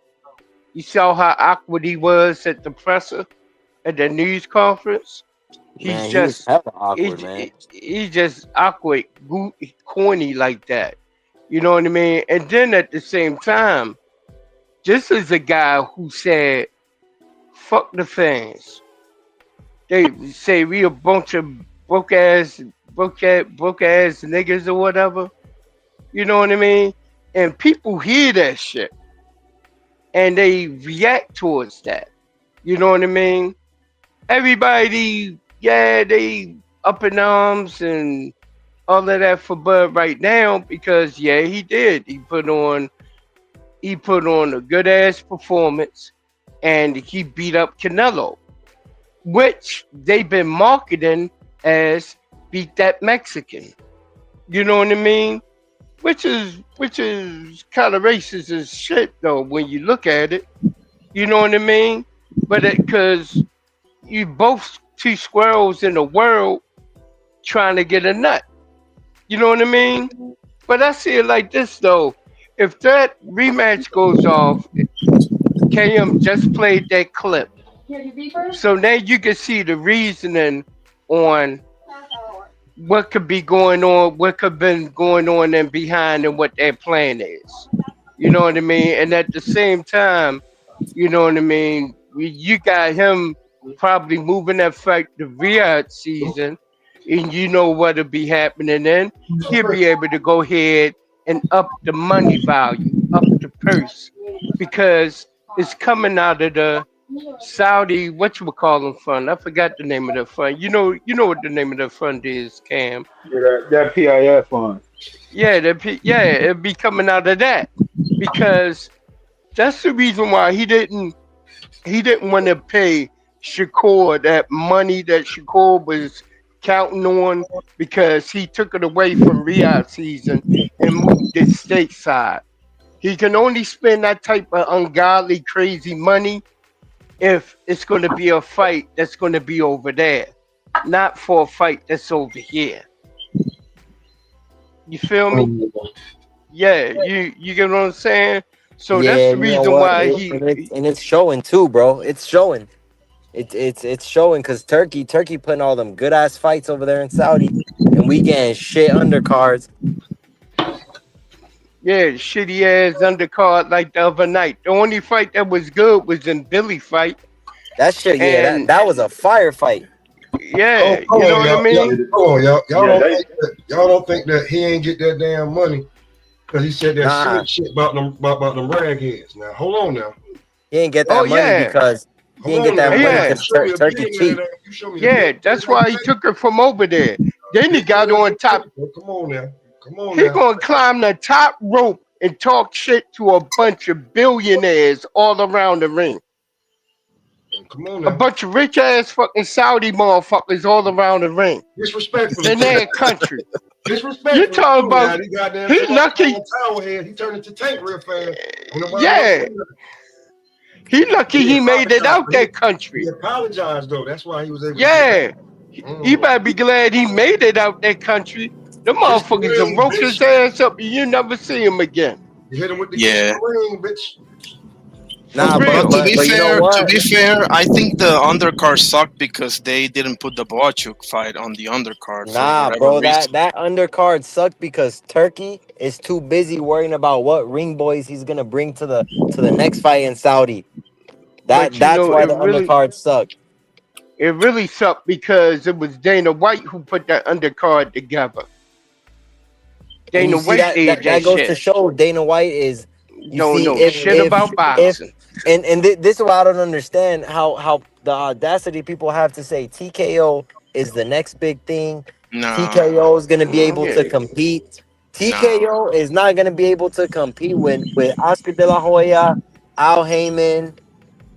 You saw how awkward he was at the presser at the news conference. Man, he was hella awkward, man. He's just awkward, corny like that. You know what I mean? And then at the same time, this is a guy who said, "Fuck the fans." They say we a bunch of broke ass niggas or whatever. You know what I mean? And people hear that shit and they react towards that. You know what I mean? Everybody, yeah, they up in arms and all of that for Bud right now because yeah, he did. He put on a good ass performance and he beat up Canelo, which they've been marketing as beat that Mexican. You know what I mean? Which is kind of racist as shit though when you look at it. You know what I mean? But because you both two squirrels in the world trying to get a nut. You know what I mean? But I see it like this though. If that rematch goes off, KM just played that clip. So now you can see the reasoning on what could be going on, what could have been going on and behind and what their plan is. You know what I mean? And at the same time, you know what I mean? You got him probably moving that fight to Riyadh season, and you know what'll be happening then. He'll be able to go ahead and up the money value, up the purse, because it's coming out of the Saudi, whatchamacallit fund. I forgot the name of the fund. You know what the name of the fund is, Cam. Yeah, that PIF fund. Yeah, it'd be coming out of that. Because that's the reason why he didn't want to pay Shakur that money that Shakur was counting on because he took it away from Riyadh season and moved it stateside. He can only spend that type of ungodly, crazy money if it's going to be a fight that's going to be over there, not for a fight that's over here. You feel me? Yeah, you get what I'm saying? So Yeah, that's the reason why and it's showing too, bro. It's showing. It's showing because Turkey putting all them good ass fights over there in Saudi, and we getting shit undercards. Yeah, shitty ass undercard like the other night. The only fight that was good was in Mbilli fight. That shit, yeah, that was a firefight. Yeah, you know what I mean? Y'all don't think that he ain't get that damn money because he said that shit about them ragheads. Now hold on now. He ain't get that money because he ain't get that money because Turkey cheap. Yeah, that's why he took it from over there. Then he got on top. Come on now. He gonna climb the top rope and talk shit to a bunch of billionaires all around the ring. Come on now. A bunch of rich ass fucking Saudi motherfuckers all around the ring. Disrespectful. In their country. Disrespectful. You talking about? He lucky. He turned into Tank real fast. Yeah. He lucky he made it out that country. He apologized though. That's why he was able. Yeah. He better be glad he made it out that country. The motherfuckers will rope his ass up and you never see him again. You hit him with the ring, bitch. Nah, but to be fair, I think the undercard sucked because they didn't put the Boachuk fight on the undercard. Nah, bro, that undercard sucked because Turkey is too busy worrying about what ring boys he's gonna bring to the next fight in Saudi. That's why the undercard sucked. It really sucked because it was Dana White who put that undercard together. And Dana you see White did that that goes to shit. show Dana White is, you Don't see, know shit about boxing. this is why I don't understand how the audacity people have to say TKO is the next big thing. Nah. TKO is going to be able to Yeah. compete. Nah. TKO is not going to be able to compete with Oscar De La Hoya, Al Heyman.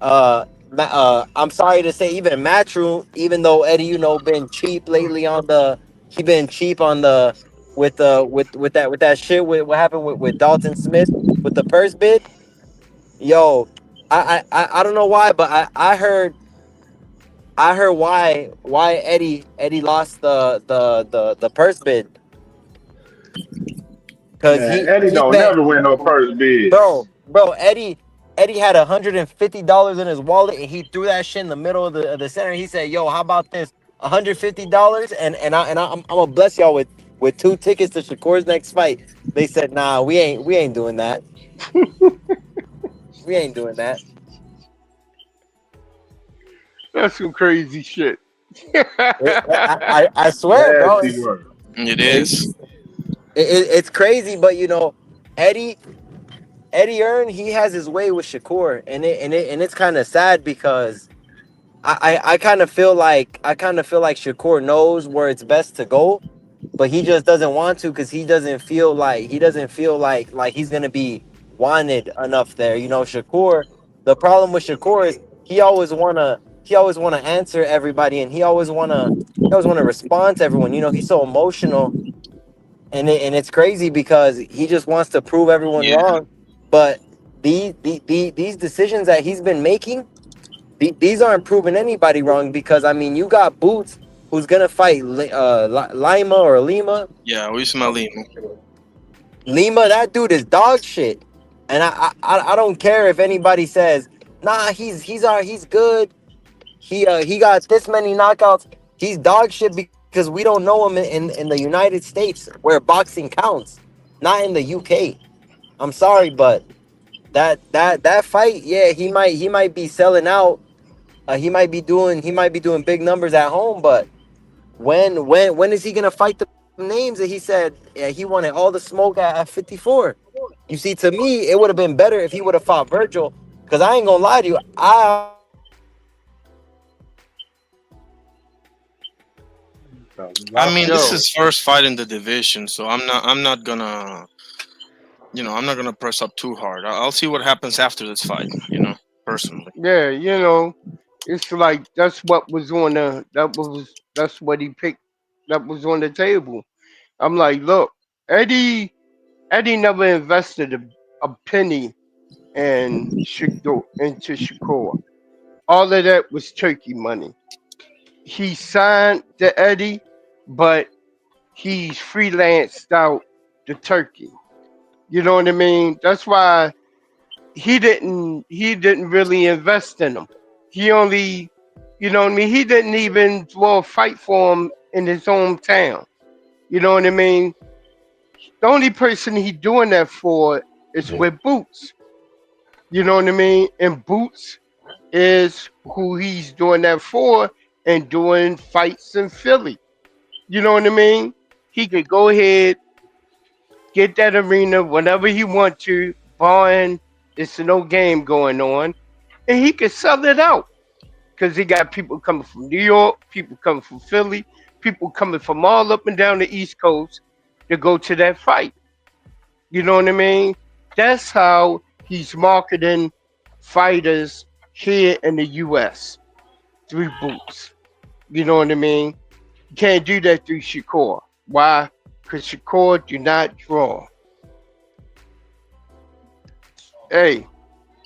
I'm sorry to say, even Matchroom, even though Eddie, been cheap lately he been cheap on the with that shit with what happened with Dalton Smith with the purse bid. Yo, I don't know why, but I heard why Eddie lost the purse bid because Man, Eddie he don't bet. never win no first bid. Bro, Eddie had $150 in his wallet and he threw that shit in the middle of the center. He said, "Yo, how about this? $150 I'm gonna bless y'all with 2 tickets to Shakur's next fight." They said, "Nah, we ain't doing that. We ain't doing that." That's some crazy shit. I swear, bro, Nasty work. It it's is. it's crazy, but Eddie Earn, he has his way with Shakur, and it's kind of sad because I kind of feel like Shakur knows where it's best to go, but he just doesn't want to because he doesn't feel like he's gonna be wanted enough there. Shakur. The problem with Shakur is he always wanna answer everybody, and he always wanna respond to everyone. He's so emotional, and it's crazy because he just wants to prove everyone Yeah. wrong. But these decisions that he's been making, these aren't proving anybody wrong because I mean you got Boots who's gonna fight Lima or Lima. Yeah, Usman Lima. Lima, that dude is dog shit, and I don't care if anybody says nah he's good. He got this many knockouts. He's dog shit because we don't know him in the United States where boxing counts, not in the UK. I'm sorry, but that fight, yeah, he might be selling out. He might be doing big numbers at home, but when is he gonna fight the names that he said he wanted all the smoke at 54? You see, to me, it would have been better if he would have fought Virgil. Because I ain't gonna lie to you, I mean, this Yo, is first fight in the division, so I'm not gonna press up too hard. I'll see what happens after this fight. Personally. yeah, it's like that's what was on that's what he picked. That was on the table. I'm like, look, Eddie never invested a penny into Shakur. All of that was turkey money. He signed to Eddie, but he's freelanced out the turkey. You know what I mean? That's why he didn't really invest in him. He only, you know what I mean? He didn't even fight for him in his hometown. You know what I mean? The only person he doing that for is with Boots. You know what I mean? And Boots is who he's doing that for and doing fights in Philly. You know what I mean? He could go ahead, get that arena whenever he want to, barring it's no game going on, and he could sell it out. Because he got people coming from New York, people coming from Philly, people coming from all up and down the East Coast to go to that fight. You know what I mean? That's how he's marketing fighters here in the US through Boots. You know what I mean? You can't do that through Shakur. Why? Because Shakur do not draw. Hey.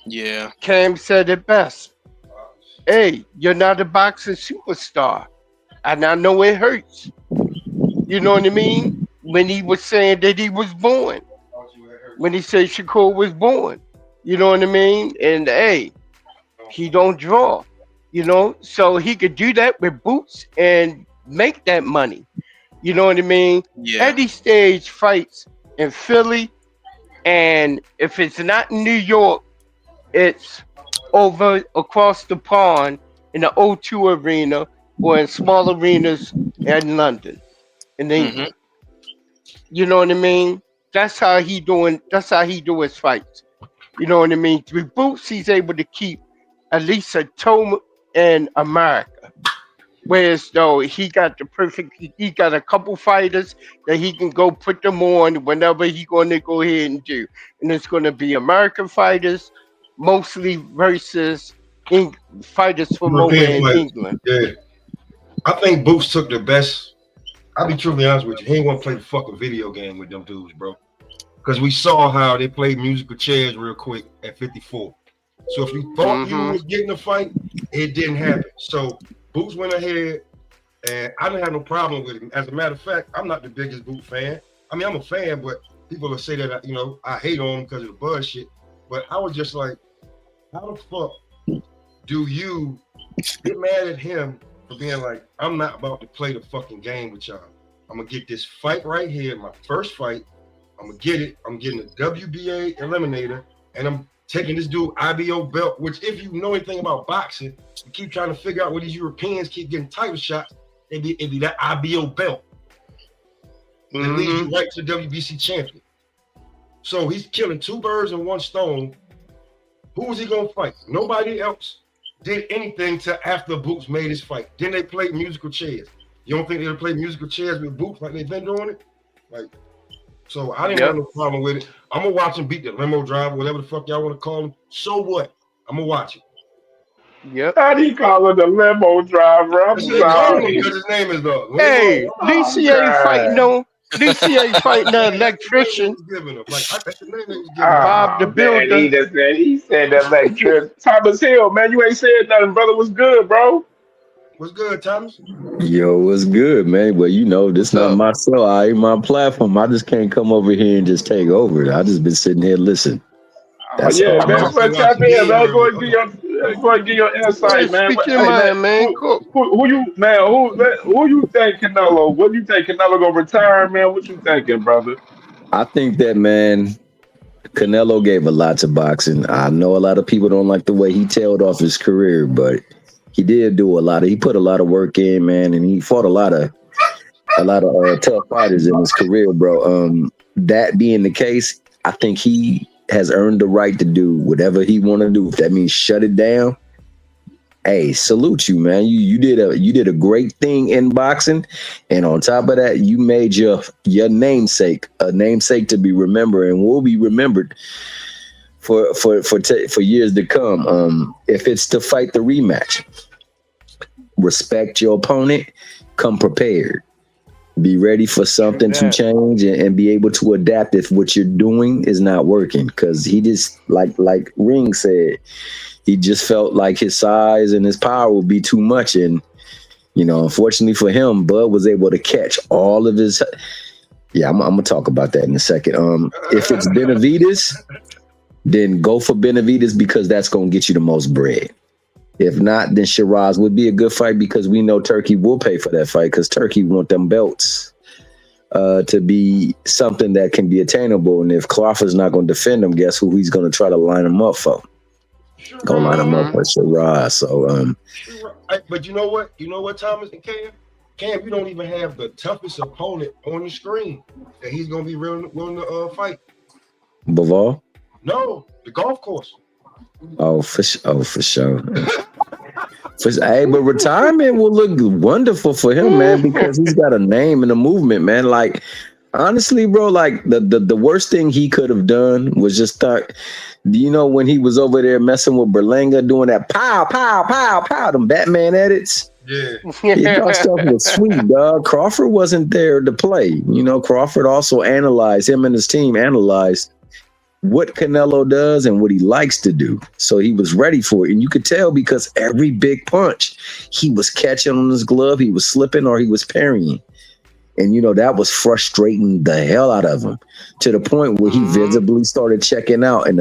Yeah. Cam said it best. Hey, you're not a boxing superstar. And I know it hurts. You know what I mean? When he was saying that he was born. When he said Shakur was born. You know what I mean? And hey, he don't draw. So he could do that with Boots and make that money. You know what I mean? Yeah. Eddie stage fights in Philly, and if it's not in New York, it's over across the pond in the O2 Arena or in small arenas in London, in England. You know what I mean? That's how he doing. That's how he do his fights. You know what I mean? With Boots, he's able to keep at least a toe in America. Whereas though he got the perfect, he got a couple fighters that he can go put them on whenever he going to go ahead and do, and it's going to be American fighters, mostly versus fighters from over in England. Yeah, I think Boots took the best. I'll be truly honest with you. He ain't want to play the fucking video game with them dudes, bro. Because we saw how they played musical chairs real quick at 54. So if you thought you was getting a fight, it didn't happen. So Boots went ahead, and I didn't have no problem with him. As a matter of fact, I'm not the biggest Boots fan. I mean, I'm a fan, but people will say that I hate on him because of the buzz shit. But I was just like, how the fuck do you get mad at him for being like, I'm not about to play the fucking game with y'all. I'm gonna get this fight right here, my first fight. I'm gonna get it. I'm getting a WBA eliminator, and I'm taking this dude IBO belt. Which, if you know anything about boxing, you keep trying to figure out where these Europeans keep getting title shots. It'd be that IBO belt. It leads you right to the WBC champion. So he's killing two birds in one stone. Who was he gonna fight? Nobody else did anything till after Boots made his fight. Then they played musical chairs. You don't think they'll play musical chairs with Boots like they've been doing it? Like, so I didn't have no problem with it. I'm gonna watch him beat the limo driver, whatever the fuck y'all want to call him. So what? I'm gonna watch it. Yep. How do you call him the limo driver? I'm sorry. Because his name is the. Hey, at least he ain't fighting no. At least he ain't fighting the electrician. Bob the Builder. Man, he said that electrician. Thomas Hill, man, you ain't said nothing, brother. What's good, bro? What's good, Thomas? Yo, what's good, man? Well, this not my show. I ain't my platform. I just can't come over here and just take over. I just been sitting here listening. That's man. But tap in, man. Go and give your insight, man. Speak your mind, man. Who you think Canelo? What do you think Canelo gonna retire, man? What you thinking, brother? I think that, man, Canelo gave a lot to boxing. I know a lot of people don't like the way he tailed off his career, but he did do a lot. He put a lot of work in, man, and he fought a lot of tough fighters in his career, bro. That being the case, I think he has earned the right to do whatever he want to do. If that means shut it down, hey, salute you, man. You did a great thing in boxing, and on top of that, you made your namesake a namesake to be remembered and will be remembered for years to come. If it's to fight the rematch, respect your opponent, come prepared. Be ready for something to change and be able to adapt if what you're doing is not working. Because he just, like Ring said, he just felt like his size and his power would be too much. And, unfortunately for him, Bud was able to catch all of his... Yeah, I'm going to talk about that in a second. If it's Benavidez, then go for Benavidez because that's going to get you the most bread. If not, then Shiraz would be a good fight because we know Turkey will pay for that fight because Turkey want them belts to be something that can be attainable. And if Crawford's not going to defend him, guess who he's going to try to line him up for? Go line him up for Shiraz. So, but you know what? You know what, Thomas and Cam? Cam, you don't even have the toughest opponent on the screen that he's going to be willing to fight. Bivol? No, the golf course. Oh, for sure. Hey, but retirement will look wonderful for him, man, because he's got a name and a movement, man. Like, honestly, bro, like the worst thing he could have done was just start. When he was over there messing with Berlanga, doing that pow, pow, pow, pow, them Batman edits. Yeah. That stuff was sweet, dog. Crawford wasn't there to play. Crawford also analyzed, him and his team analyzed what Canelo does and what he likes to do. So he was ready for it. And you could tell because every big punch, he was catching on his glove, he was slipping or he was parrying. And, that was frustrating the hell out of him to the point where he visibly started checking out in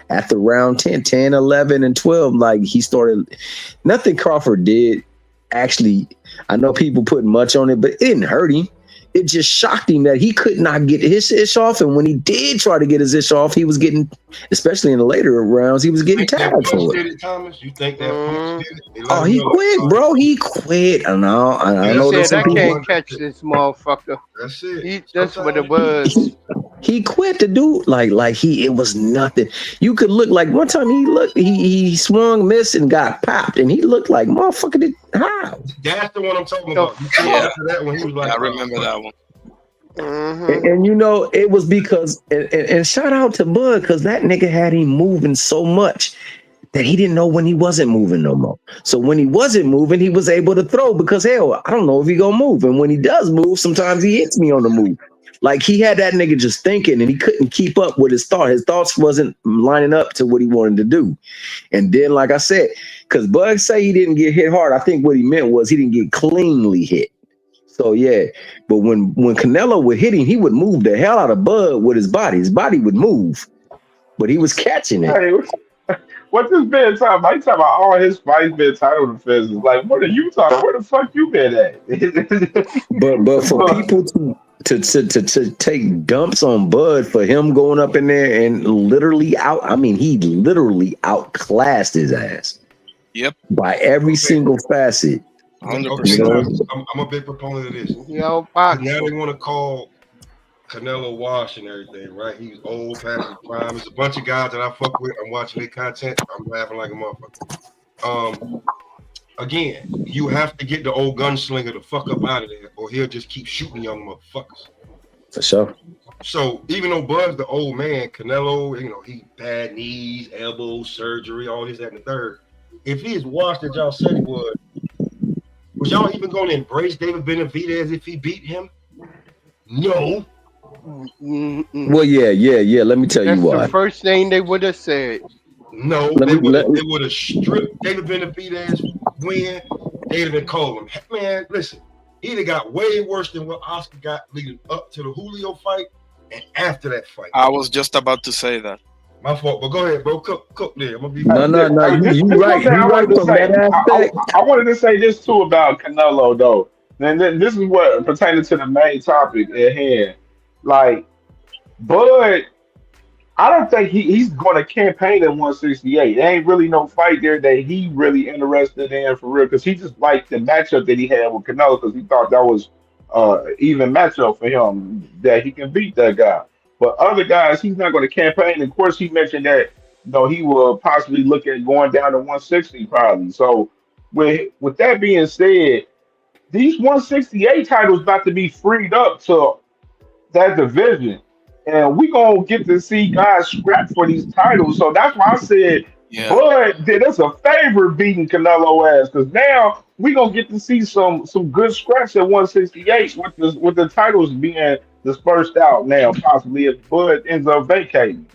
after round 10, 11, and 12. Like he started, nothing Crawford did. Actually, I know people put much on it, but it didn't hurt him. it just shocked him that he could not get his ish off. And when he did try to get his ish off, he was getting, especially in the later rounds, he was getting tagged for it. Thomas? You think that Punch did it? Oh, he quit, bro. He quit. I know. I know. Said I can't catch this motherfucker. That's it. That's what it was. He quit to do it was nothing. You could look like one time he swung, missed, and got popped, and he looked like motherfucker. How? That's the one I'm talking about. After that one, he was like, I remember that one. And you know, it was because and shout out to Bud, because that nigga had him moving so much that he didn't know when he wasn't moving no more. So when he wasn't moving, he was able to throw because hell, I don't know if he gonna move. And when he does move, sometimes he hits me on the move. Like he had that nigga just thinking and he couldn't keep up with his thought. His thoughts wasn't lining up to what he wanted to do. And then, like I said, because Bud say he didn't get hit hard, I think what he meant was he didn't get cleanly hit. So yeah, but when Canelo would hit him, he would move the hell out of Bud with his body. His body would move, but he was catching it. Hey, what's this been talking about? He talking about all his fights been title defenses. Like, what are you talking? Where the fuck you been at? but for people to take dumps on Bud for him going up in there and literally he literally outclassed his ass. Yep. By every single facet. 100%. I'm a big proponent of this. Yo, now they want to call Canelo wash and everything, right? He's old, past his prime. There's a bunch of guys that I fuck with. I'm watching their content. I'm laughing like a motherfucker. Again, you have to get the old gunslinger the fuck up out of there, or he'll just keep shooting young motherfuckers. For sure. So even though Bud's the old man, Canelo, you know, he bad knees, elbows, surgery, all this, that, and the third. If he is washed as y'all said he was y'all even going to embrace David Benavidez if he beat him? No. Well, yeah. Let me tell you why. That's the first thing they would have said. No, they would have stripped David Benavidez win. They'd have been calling him. Man, listen, he'd have got way worse than what Oscar got leading up to the Julio fight and after that fight. I was just about to say that. My fault, but go ahead, bro. Cook there. I'm gonna be no. You right. You right from that aspect. I wanted to say this too about Canelo though, and then this is what pertaining to the main topic at hand. Like, Bud, I don't think he's going to campaign at 168. There ain't really no fight there that he really interested in for real, because he just liked the matchup that he had with Canelo because he thought that was even matchup for him, that he can beat that guy. But other guys, he's not going to campaign. Of course, he mentioned that he will possibly look at going down to 160 probably. So with that being said, these 168 titles about to be freed up to that division, and we gonna get to see guys scrap for these titles. So that's why I said Bud did us a favor beating Canelo ass, because now we gonna get to see some good scraps at 168 with the titles being dispersed out now, possibly if Bud ends up vacating.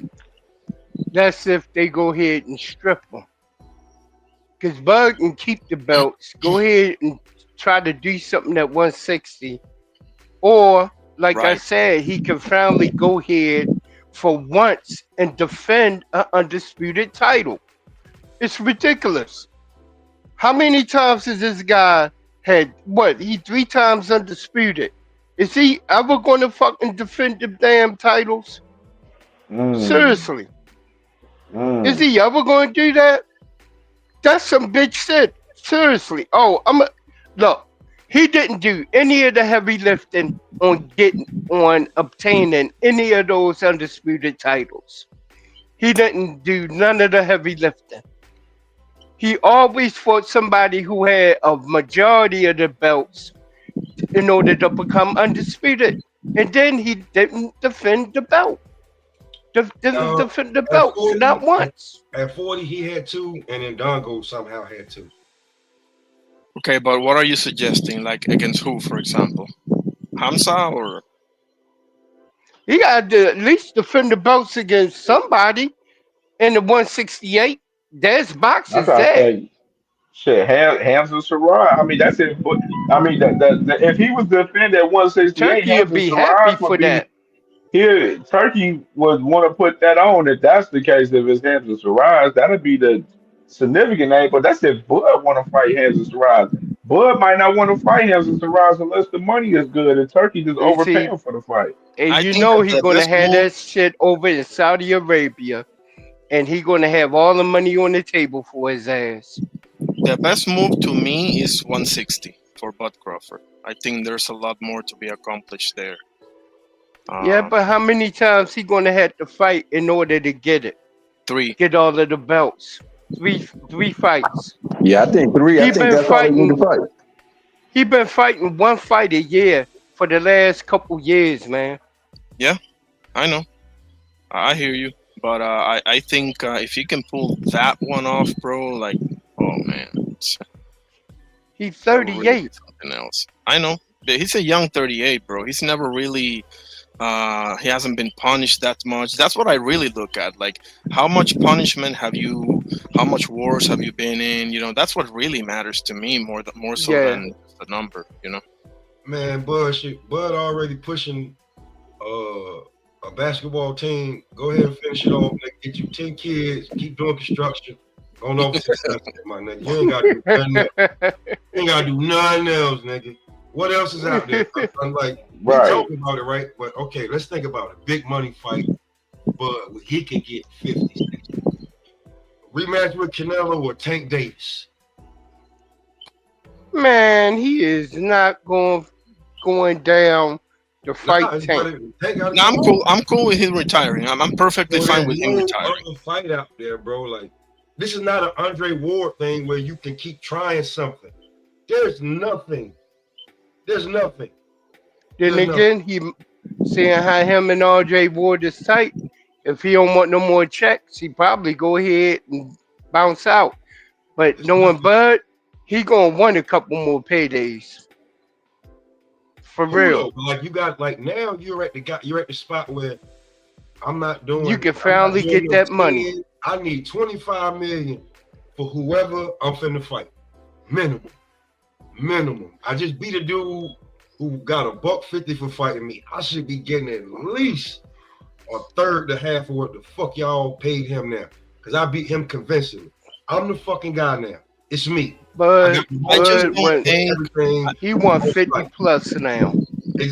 That's if they go ahead and strip them. Because Bud can keep the belts, go ahead and try to do something at 160. Or, like I said, he can finally go ahead for once and defend an undisputed title. It's ridiculous. How many times has this guy had, he 3 times undisputed? Is he ever going to fucking defend the damn titles? Seriously. Is he ever going to do that? That's some bitch shit. Seriously. Look, he didn't do any of the heavy lifting on obtaining any of those undisputed titles. He didn't do none of the heavy lifting. He always fought somebody who had a majority of the belts in order to become undisputed. And then he didn't defend the belt. Didn't defend the belt, 40, not once. At 40, he had 2, and then Dongo somehow had 2. Okay, but what are you suggesting? Like, against who, for example? Hamza or? He got to at least defend the belts against somebody in the 168. There's boxes there. Shit, Hamza Saraj. I mean, that's it. I mean, if he was defended at 168, Turkey would be happy for that. Here, Turkey would want to put that on. If that's the case, if it's Hamza Saraj, that'd be the significant name. But that's if Bud want to fight Hamza Saraj. Bud might not want to fight him since unless the money is good, and Turkey just You see, overpaying for the fight. and I you think know that he's the gonna best have move, that shit over in Saudi Arabia, and he's gonna have all the money on the table for his ass. the best move to me is 160 for Bud Crawford. I think there's a lot more to be accomplished there. Yeah, but how many times he gonna have to fight in order to get it? 3. Get all of the belts. Three fights. Yeah, I think 3. I think that's all he need to fight. He been fighting one fight a year for the last couple years, man. Yeah, I know. I hear you. But I think if he can pull that one off, bro, like, oh man, he's that would really 38. be something else. I know. But he's a young 38, bro. He's never really, he hasn't been punished that much. That's what I really look at. Like, how much punishment have you, how much wars have you been in? You know, that's what really matters to me more so than the number, you know? Man, Bud already pushing a basketball team. Go ahead and finish it off. Nigga. Get you 10 kids. Keep doing construction. Going off success, my nigga. You ain't got to do nothing else. You ain't got to do nothing else, nigga. What else is out there? I'm like, we talking about it, right? But okay, let's think about it. Big money fight, but he can get 50, 60. Rematch with Canelo or Tank Davis? Man, he is not going down to fight Tank. No, I'm cool. I'm cool with him retiring. I'm perfectly fine with him retiring. There's no fight out there, bro. Like, this is not an Andre Ward thing where you can keep trying something. There's nothing. There's nothing. Then again, he seeing how him and RJ Ward is tight. If he don't want no more checks, he probably go ahead and bounce out. But knowing Bud, he gonna want a couple more paydays. For real. Like, you got, like, now you're at the spot where I'm not doing. You can finally get that money. I need $25 million for whoever I'm finna fight. Minimum. I just beat a dude who got $150 for fighting me. I should be getting at least a third to half of what the fuck y'all paid him now. Because I beat him convincingly. I'm the fucking guy now. It's me. But he won 50 plus now.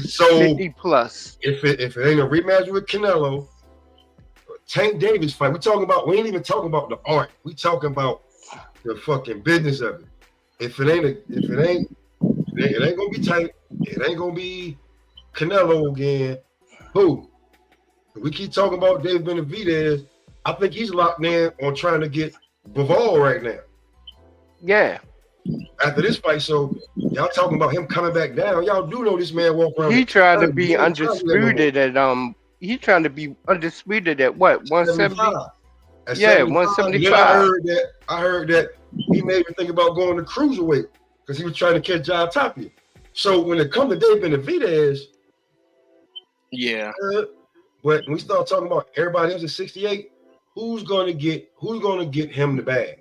So 50 plus. If it ain't a rematch with Canelo, Tank Davis fight. We ain't even talking about the art. We talking about the fucking business of it. It ain't gonna be Tank. It ain't gonna be Canelo again. Who? We keep talking about Dave Benavidez. I think he's locked in on trying to get Bivol right now. Yeah. After this fight, so y'all talking about him coming back down. Y'all do know this man walk around. He trying to be undisputed at He's trying to be undisputed at what? 170? Yeah, 175. I heard that he made me think about going to cruiserweight because he was trying to catch John Tapia. So when it comes to Dave Benavidez, yeah. But when we start talking about everybody else at 68, who's gonna get him the bag?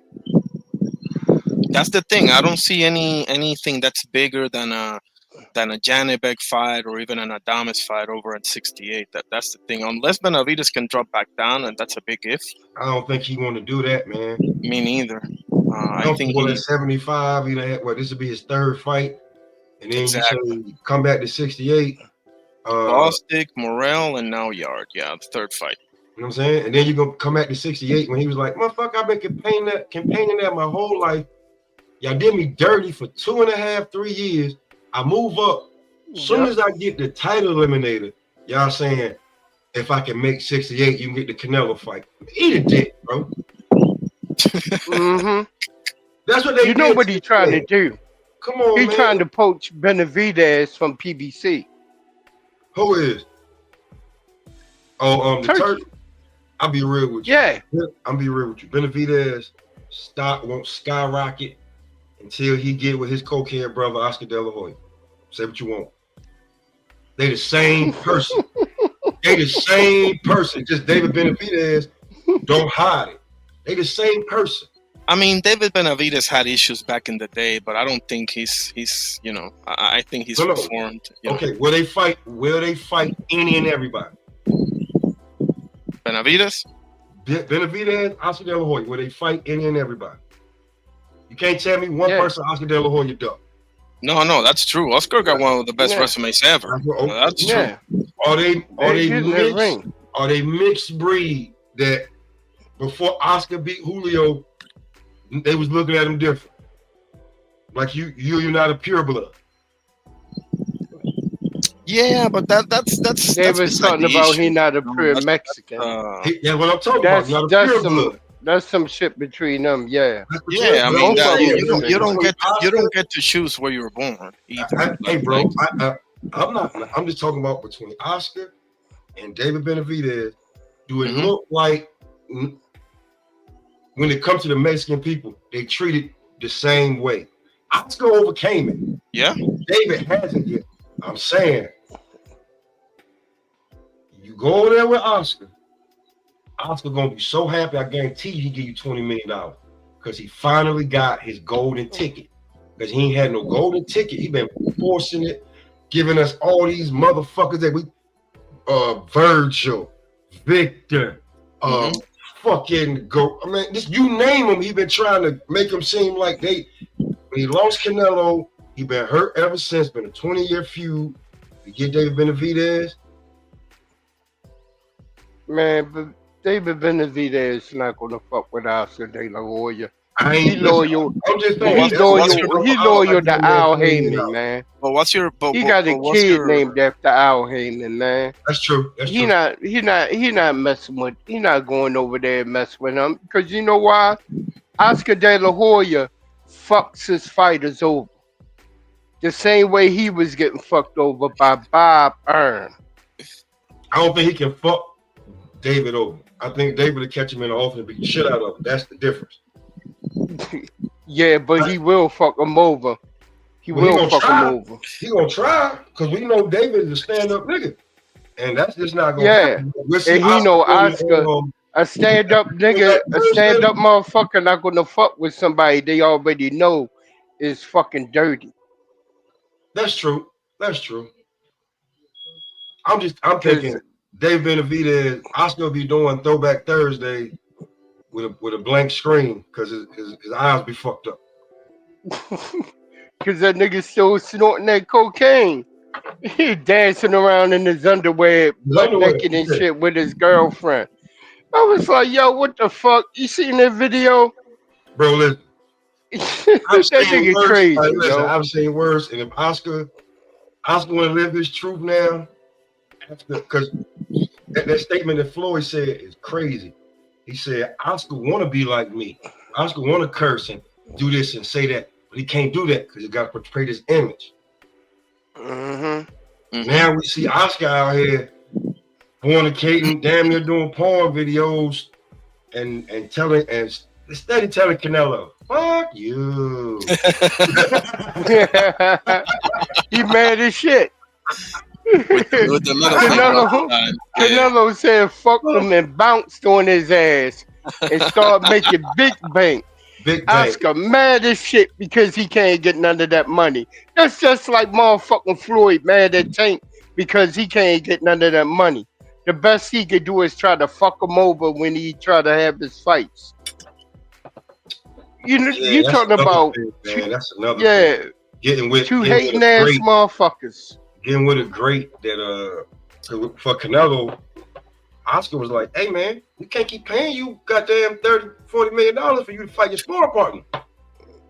That's the thing. I don't see anything that's bigger than a Janibek fight or even an Adames fight over at 68. That's the thing. Unless Benavidez can drop back down, and that's a big if. I don't think he want to do that, man. Me neither. I think at 75. This will be his third fight, and then you say come back to 68. Bostic, Morrell, and now Yard. Yeah, the third fight. You know what I'm saying? And then you're gonna come back to 68 when he was like, motherfucker, I've been campaigning that my whole life. Y'all did me dirty for 2.5, 3 years. I move up. As soon as I get the title eliminator, y'all saying if I can make 68, you can get the Canelo fight. Eat a dick, bro. Mm-hmm. That's what they You know what he's trying to do. Come on, He's trying to poach Benavidez from PBC. Who is? Oh, the Turk. I'll be real with you. Yeah. I'll be real with you. Benavidez stock won't skyrocket until he get with his cokehead brother Oscar De La Hoya. Say what you want. They the same person. They the same person. Just David Benavidez don't hide it. They the same person. I mean, David Benavidez had issues back in the day, but I don't think he's you know, I think he's reformed. Okay, will they fight any and everybody? Benavidez? Benavidez, Oscar De La Hoya, will they fight any and everybody? You can't tell me one person Oscar De La Hoya duck. No, that's true. Oscar got one of the best resumes ever. That's true. Are they mixed breed that before Oscar beat Julio, they was looking at him different? Like you're not a pure blood. Yeah, but that's They was talking about he not a pure Mexican. Yeah, what I'm talking about. Not a pure blood. That's some shit between them. Yeah. Yeah, I mean you don't get to choose where you were born either. Hey, bro, I'm just talking about between Oscar and David Benavidez. Do it look like when it comes to the Mexican people, they treated the same way? Oscar overcame it. Yeah. David hasn't yet. I'm saying, you go over there with Oscar gonna be so happy. I guarantee he give you $20 million because he finally got his golden ticket. Because he ain't had no golden ticket. He been forcing it, giving us all these motherfuckers that we Virgil, Victor, fucking go. I mean, just you name them. He been trying to make them seem like they. When he lost Canelo, he been hurt ever since. Been a 20-year feud. You get David Benavidez. Man, but David Benavidez is not gonna fuck with Oscar De La Hoya. He loyal. I'm just saying. He loyal to Al Heyman, man. But what's your? He got a kid named after Al Heyman, man. That's true. He not messing with. He not going over there and mess with him because you know why? Oscar De La Hoya fucks his fighters over the same way he was getting fucked over by Bob Earn. I don't think he can fuck David over. I think David will catch him in the office and beat the shit out of him. That's the difference. Yeah, but he will fuck him over. He will fuck him over. He gonna try because we know David is a stand-up nigga, and that's just not gonna happen. And he know Oscar, a stand-up nigga, a stand-up motherfucker, not gonna fuck with somebody they already know is fucking dirty. That's true. That's true. I'm thinking Dave Benavidez, Oscar will be doing Throwback Thursday with a blank screen because his eyes be fucked up. Because that nigga still snorting that cocaine. He dancing around in his underwear, butt naked and shit with his girlfriend. I was like, yo, what the fuck? You seen that video? Bro, listen. That nigga worse, crazy, listen, I've seen worse. And if Oscar want to live his truth now, because that statement that Floyd said is crazy. He said, Oscar want to be like me. Oscar want to curse and do this and say that. But he can't do that because he got to portray this image. Now we see Oscar out here fornicating, damn near doing porn videos and telling and steady telling Canelo, fuck you. He mad as shit. Canelo said fuck him and bounced on his ass and started making big bank. Oscar mad as shit because he can't get none of that money. That's just like motherfucking Floyd mad at Tank because he can't get none of that money. The best he could do is try to fuck him over when he try to have his fights. You talking about thing, that's another thing. Getting with two hating ass motherfuckers. Getting with a great that for Canelo, Oscar was like, hey man, we can't keep paying you goddamn $30-40 million for you to fight your sparring partner.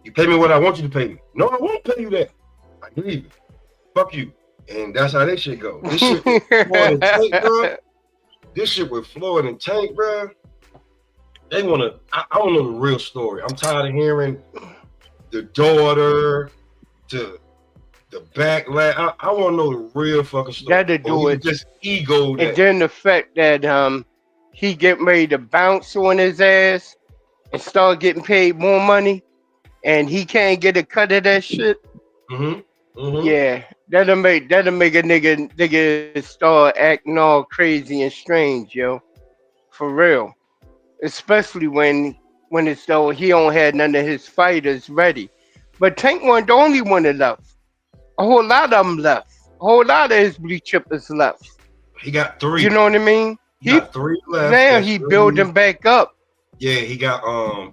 You pay me what I want you to pay me. No, I won't pay you that. I leave it. Fuck you. And that's how this shit go. This shit with Floyd and Tank, bro. This shit with Floyd and Tank, bro. They wanna I want to know the real story. I'm tired of hearing the daughter to the backlash. I want to know the real fucking story. That'll do it. Just ego. And then the fact that he get ready to bounce on his ass and start getting paid more money, and he can't get a cut of that shit. Yeah, that'll make a nigga start acting all crazy and strange, yo. For real. Especially when it's though he don't have none of his fighters ready. But Tank wasn't the only one that left. A whole lot of them left. A whole lot of his blue chippers left. He got 3. You know what I mean? He got 3 left. Now he building back up. Yeah, he got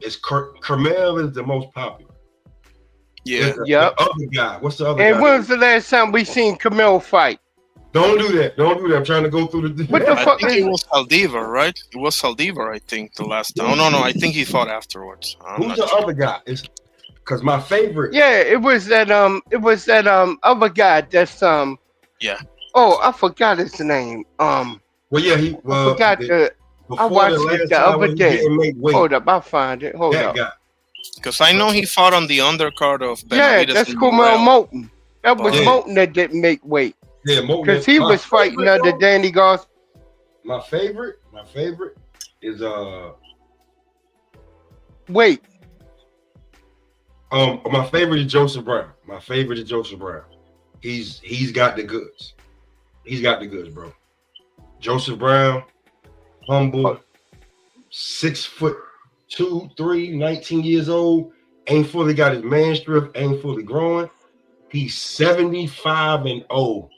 it's Carmel is the most popular. Yeah. The other guy. What's the other guy? And when was the last time we seen Camille fight? Don't do that. Don't do that. I'm trying to go through the. What the fuck? I think it was Saldivar, right? It was Saldivar, I think, the last time. Oh no, I think he fought afterwards. Who's the other guy? It's because my favorite. Yeah, it was that other guy that's Yeah. Oh, I forgot his name. Well, yeah, I forgot I watched it the other day. Hold up, I'll find it. Hold up. Because I know he fought on the undercard of Benavidez. Yeah, that's Kumel Moulton. That was Moulton that didn't make weight. Yeah, Moulton. Because he was fighting under Danny Garcia. My favorite is Wait. My favorite is Joseph Brown. He's got the goods. He's got the goods, bro. Joseph Brown, humble, 6'2", 3, 19 years old, ain't fully got his man strip, ain't fully growing. He's 75-0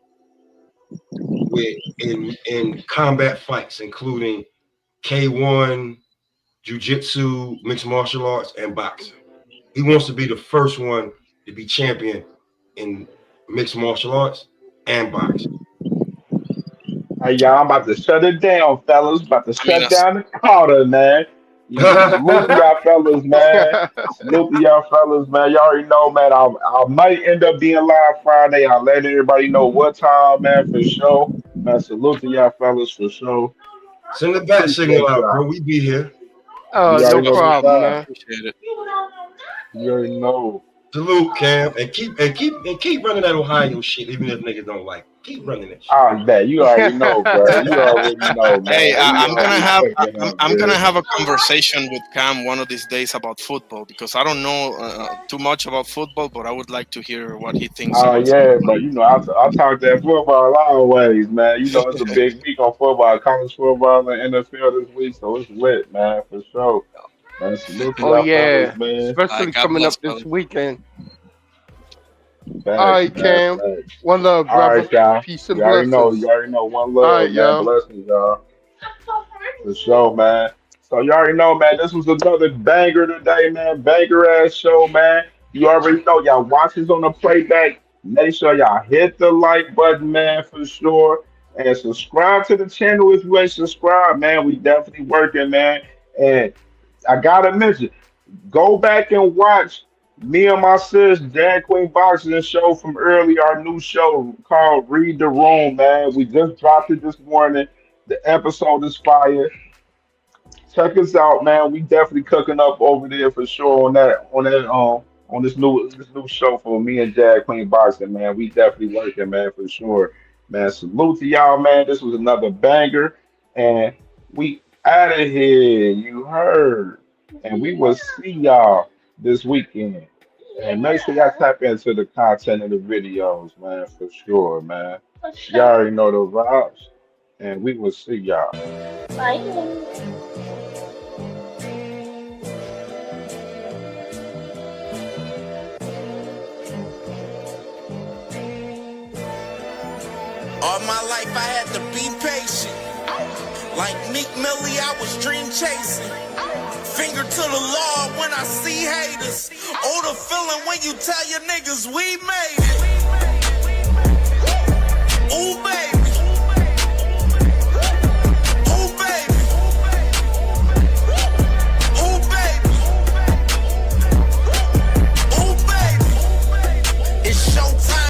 in combat fights, including K1, jiu-jitsu, mixed martial arts, and boxing. He wants to be the first one to be champion in mixed martial arts and boxing. Hey, y'all, I'm about to shut it down, fellas. About to shut down the Carter, man. Salute to y'all fellas, man. Salute to y'all fellas, man. Y'all already know, man. I might end up being live Friday. I'll let everybody know what time, man, for sure. Man, salute to y'all fellas for sure. Send the bat signal out, bro. We be here. Oh, no problem, man. Appreciate it. You already know. Salute, Cam, and keep running that Ohio shit, even if niggas don't like it. Keep running that shit. Oh, man, you already know, bro. You already know, man. Hey, I'm gonna have a conversation with Cam one of these days about football, because I don't know too much about football, but I would like to hear what he thinks. Oh yeah, but you know, I talk that football always, man. You know, it's a big week on football, college football, and NFL this week, so it's lit, man, for sure. Man, salute to y'all fellas, man. Especially coming up this weekend. Thanks, all right, Cam. One love, brother. All right, y'all. Peace and blessings. You already know. One love, all right, man. y'all. Blessings, y'all. For sure, man. So you already know, man. This was another banger today, man. Banger ass show, man. You already know, y'all watch this on the playback. Make sure y'all hit the like button, man, for sure. And subscribe to the channel if you ain't subscribed, man. We definitely working, man. And I gotta mention, go back and watch me and my sis, Jan Queen Boxing show from earlier, our new show called Read the Room, man. We just dropped it this morning. The episode is fire. Check us out, man. We definitely cooking up over there for sure on this new show for me and Jan Queen Boxing, man. We definitely working, man, for sure. Man, salute to y'all, man. This was another banger. And we out of here. You heard. And we will see y'all this weekend. And make sure y'all tap into the content of the videos, man, for sure, man. Y'all already know the vibes. And we will see y'all. Bye. All my life I had to be patient. Like Mbilli, I was dream chasing. Finger to the law when I see haters. Oh, the feeling when you tell your niggas we made it.